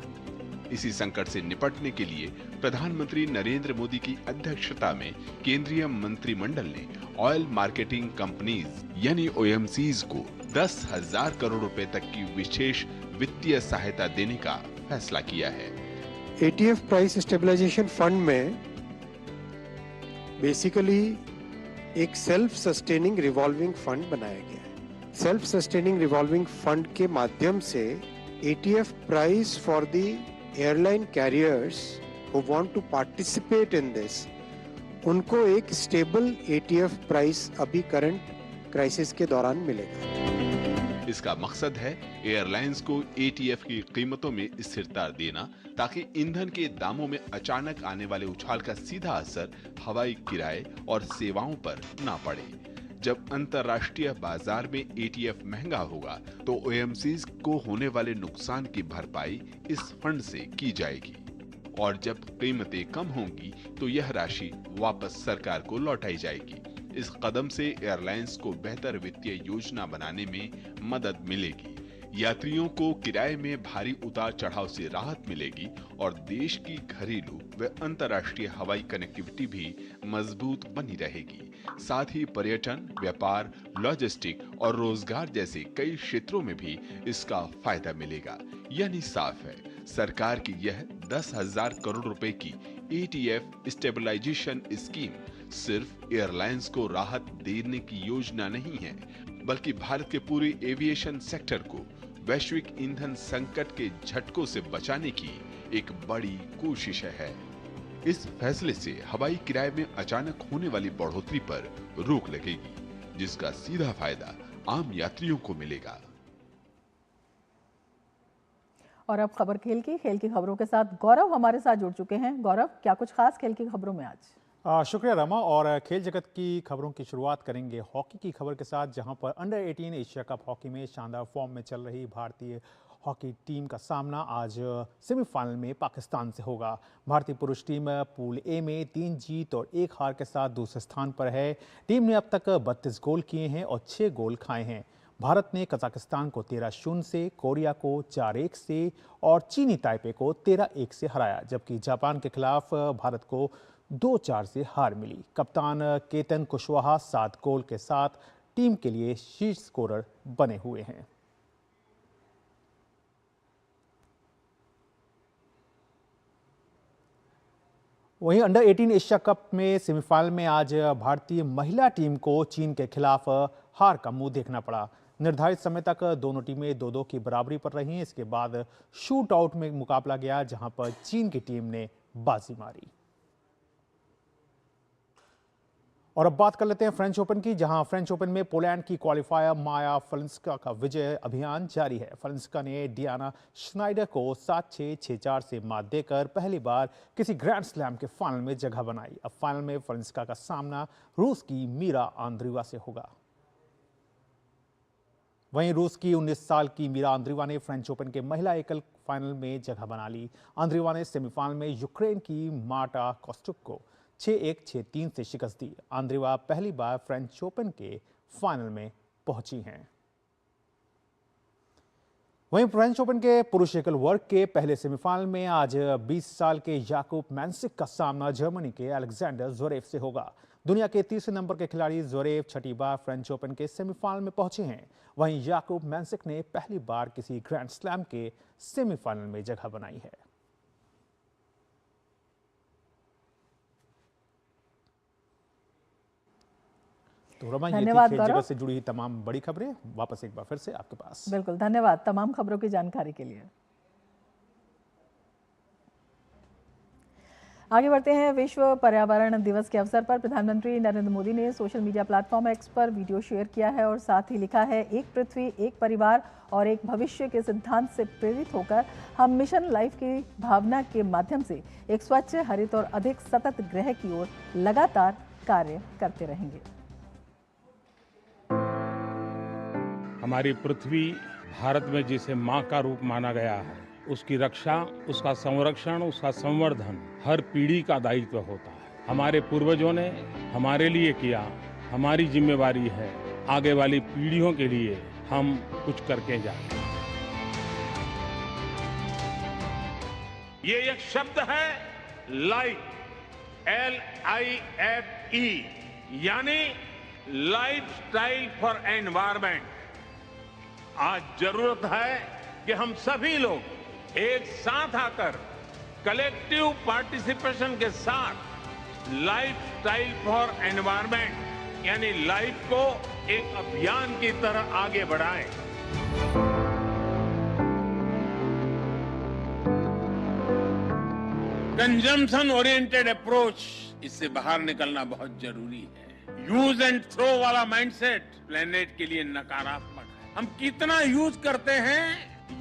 इसी संकट से निपटने के लिए प्रधानमंत्री नरेंद्र मोदी की अध्यक्षता में केंद्रीय मंत्रिमंडल ने ऑयल मार्केटिंग कंपनीज यानी OMCs को 10,000 करोड़ रुपए तक की विशेष वित्तीय सहायता देने का फैसला किया है। ATF प्राइस स्टेबलाइजेशन फंड में बेसिकली एक सेल्फ सस्टेनिंग रिवॉल्विंग फंड बनाया गया है। सेल्फ सस्टेनिंग रिवॉल्विंग फंड के माध्यम से ATF price for the airline carriers who want to participate in this, उनको एक स्टेबल ATF प्राइस अभी करंट क्राइसिस के दौरान मिलेगा। इसका मकसद है एयरलाइंस को ATF की कीमतों में स्थिरता देना, ताकि ईंधन के दामों में अचानक आने वाले उछाल का सीधा असर हवाई किराए और सेवाओं पर ना पड़े। जब अंतर्राष्ट्रीय बाजार में ATF महंगा होगा तो OMCs को होने वाले नुकसान की भरपाई इस फंड से की जाएगी, और जब कीमतें कम होंगी तो यह राशि वापस सरकार को लौटाई जाएगी। इस कदम से एयरलाइंस को बेहतर वित्तीय योजना बनाने में मदद मिलेगी, यात्रियों को किराए में भारी उतार चढ़ाव से राहत मिलेगी और देश की घरेलू व अंतर्राष्ट्रीय हवाई कनेक्टिविटी भी मजबूत बनी रहेगी। साथ ही पर्यटन, व्यापार, लॉजिस्टिक और रोजगार जैसे कई क्षेत्रों में भी इसका फायदा मिलेगा। यानी साफ है, सरकार की यह 10,000 करोड़ रुपए की ATF स्टेबलाइजेशन स्कीम सिर्फ एयरलाइंस को राहत देने की योजना नहीं है, बल्कि भारत के पूरे एविएशन सेक्टर को वैश्विक ईंधन संकट के झटकों से बचाने की एक बड़ी कोशिश है। इस फैसले से हवाई किराए में अचानक होने वाली बढ़ोतरी पर रोक लगेगी, जिसका सीधा फायदा आम यात्रियों को मिलेगा। और अब खबर खेल की खबरों के साथ गौरव हमारे साथ जुड़ चुके हैं। गौरव, क्या कुछ खास खेल की खबरों में आज? शुक्रिया रमा। और खेल जगत की खबरों की शुरुआत करेंगे हॉकी की खबर के साथ, जहां पर अंडर 18 एशिया कप हॉकी में शानदार फॉर्म में चल रही भारतीय हॉकी टीम का सामना आज सेमीफाइनल में पाकिस्तान से होगा। भारतीय पुरुष टीम पूल ए में 3 जीत और 1 हार के साथ दूसरे स्थान पर है। टीम ने अब तक 32 गोल किए हैं और 6 गोल खाए हैं। भारत ने कजाकिस्तान को 13-0 से, कोरिया को 4-1 से और चीनी ताइपे को 13-1 से हराया, जबकि जापान के खिलाफ भारत को 2-4 से हार मिली। कप्तान केतन कुशवाहा 7 गोल के साथ टीम के लिए शीर्ष स्कोरर बने हुए हैं। वहीं अंडर 18 एशिया कप में सेमीफाइनल में आज भारतीय महिला टीम को चीन के खिलाफ हार का मुंह देखना पड़ा। निर्धारित समय तक दोनों टीमें 2-2 की बराबरी पर रहीं। इसके बाद शूट आउट में मुकाबला गया, जहां पर चीन की टीम ने बाजी मारी। और अब बात कर लेते हैं फ्रेंच ओपन की, जहां फ्रेंच ओपन में पोलैंड की क्वालिफायर माया फ्लेंस्का का विजय अभियान जारी है। फ्लेंस्का ने डियाना श्नाइडर को 7-6, 6-4 से मात देकर पहली बार किसी ग्रैंड स्लैम के फाइनल में जगह बनाई। अब फाइनल में फ्लेंस्का का सामना रूस की मीरा आंद्रीवा से होगा। वहीं रूस की 19 साल की मीरा आंद्रीवा ने फ्रेंच ओपन के महिला एकल फाइनल में जगह बना ली। आंद्रीवा ने सेमीफाइनल में यूक्रेन की मार्टा कोस्टुक को 6-1, 6-3 से शिकस्त दी। आंद्रीवा पहली बार फ्रेंच ओपन के फाइनल में पहुंची हैं। वहीं फ्रेंच ओपन के पुरुष एकल वर्ग के पहले सेमीफाइनल में आज 20 साल के याकूब मैंसिक का सामना जर्मनी के अलेक्जेंडर ज़्वेरेव से होगा। दुनिया के तीसरे नंबर के खिलाड़ी ज़्वेरेव छठी बार फ्रेंच ओपन के सेमीफाइनल में पहुंचे हैं। वहीं याकूब मैंसिक ने पहली बार किसी ग्रैंड स्लैम के सेमीफाइनल में जगह बनाई है। तो रमा, ये थी धन्यवाद खेल गौरव। जगत से जुड़ी हुई तमाम बड़ी खबरें। वापस एक बार फिर से आपके पास। बिल्कुल, धन्यवाद तमाम खबरों की जानकारी के लिए। आगे बढ़ते हैं। विश्व पर्यावरण दिवस के अवसर पर प्रधानमंत्री नरेंद्र मोदी ने सोशल मीडिया प्लेटफॉर्म एक्स पर वीडियो शेयर किया है और साथ ही लिखा है, एक पृथ्वी, एक परिवार और एक भविष्य के सिद्धांत से प्रेरित होकर हम मिशन लाइफ की भावना के माध्यम से एक स्वच्छ, हरित और अधिक सतत ग्रह की ओर लगातार कार्य करते रहेंगे। हमारी पृथ्वी भारत में जिसे मां का रूप माना गया है, उसकी रक्षा, उसका संरक्षण, उसका संवर्धन हर पीढ़ी का दायित्व होता है। हमारे पूर्वजों ने हमारे लिए किया, हमारी जिम्मेवारी है आगे वाली पीढ़ियों के लिए हम कुछ करके जाएं। ये एक शब्द है लाइफ, LIFE, यानी लाइफ स्टाइल फॉर एनवायरमेंट। आज जरूरत है कि हम सभी लोग एक साथ आकर कलेक्टिव पार्टिसिपेशन के साथ लाइफ स्टाइल फॉर एनवायरमेंट यानी लाइफ को एक अभियान की तरह आगे बढ़ाएं। कंजम्पशन ओरिएंटेड अप्रोच, इससे बाहर निकलना बहुत जरूरी है। यूज एंड थ्रो वाला माइंडसेट प्लेनेट के लिए नकारात्मक है। हम कितना यूज करते हैं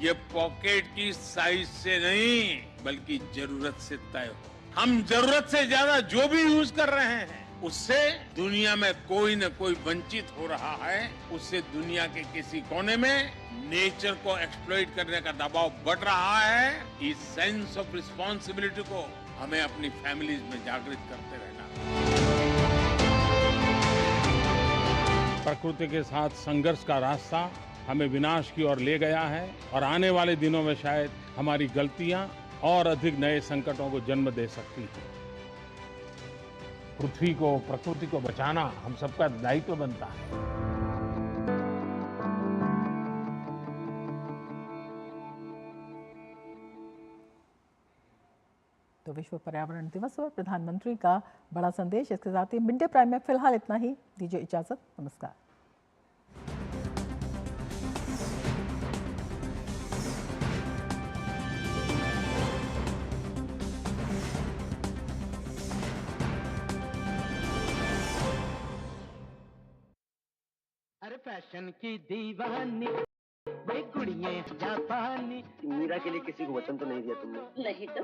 ये पॉकेट की साइज से नहीं बल्कि जरूरत से तय हो। हम जरूरत से ज्यादा जो भी यूज कर रहे हैं उससे दुनिया में कोई न कोई वंचित हो रहा है। उससे दुनिया के किसी कोने में नेचर को एक्सप्लॉइट करने का दबाव बढ़ रहा है। इस सेंस ऑफ रिस्पॉन्सिबिलिटी को हमें अपनी फैमिलीज में जागृत करते रहना। प्रकृति के साथ संघर्ष का रास्ता हमें विनाश की ओर ले गया है और आने वाले दिनों में शायद हमारी गलतियां और अधिक नए संकटों को जन्म दे सकती हैं। पृथ्वी को, प्रकृति को बचाना हम सबका दायित्व बनता है। तो विश्व पर्यावरण दिवस पर प्रधानमंत्री का बड़ा संदेश। इसके साथ ही मिड डे प्राइम में फिलहाल इतना ही। दीजिए इजाजत, नमस्कार। अरे फैशन की दीवानी, वे कुड़िये जापानी। मीरा के लिए किसी को वचन तो नहीं दिया तुमने? नहीं तो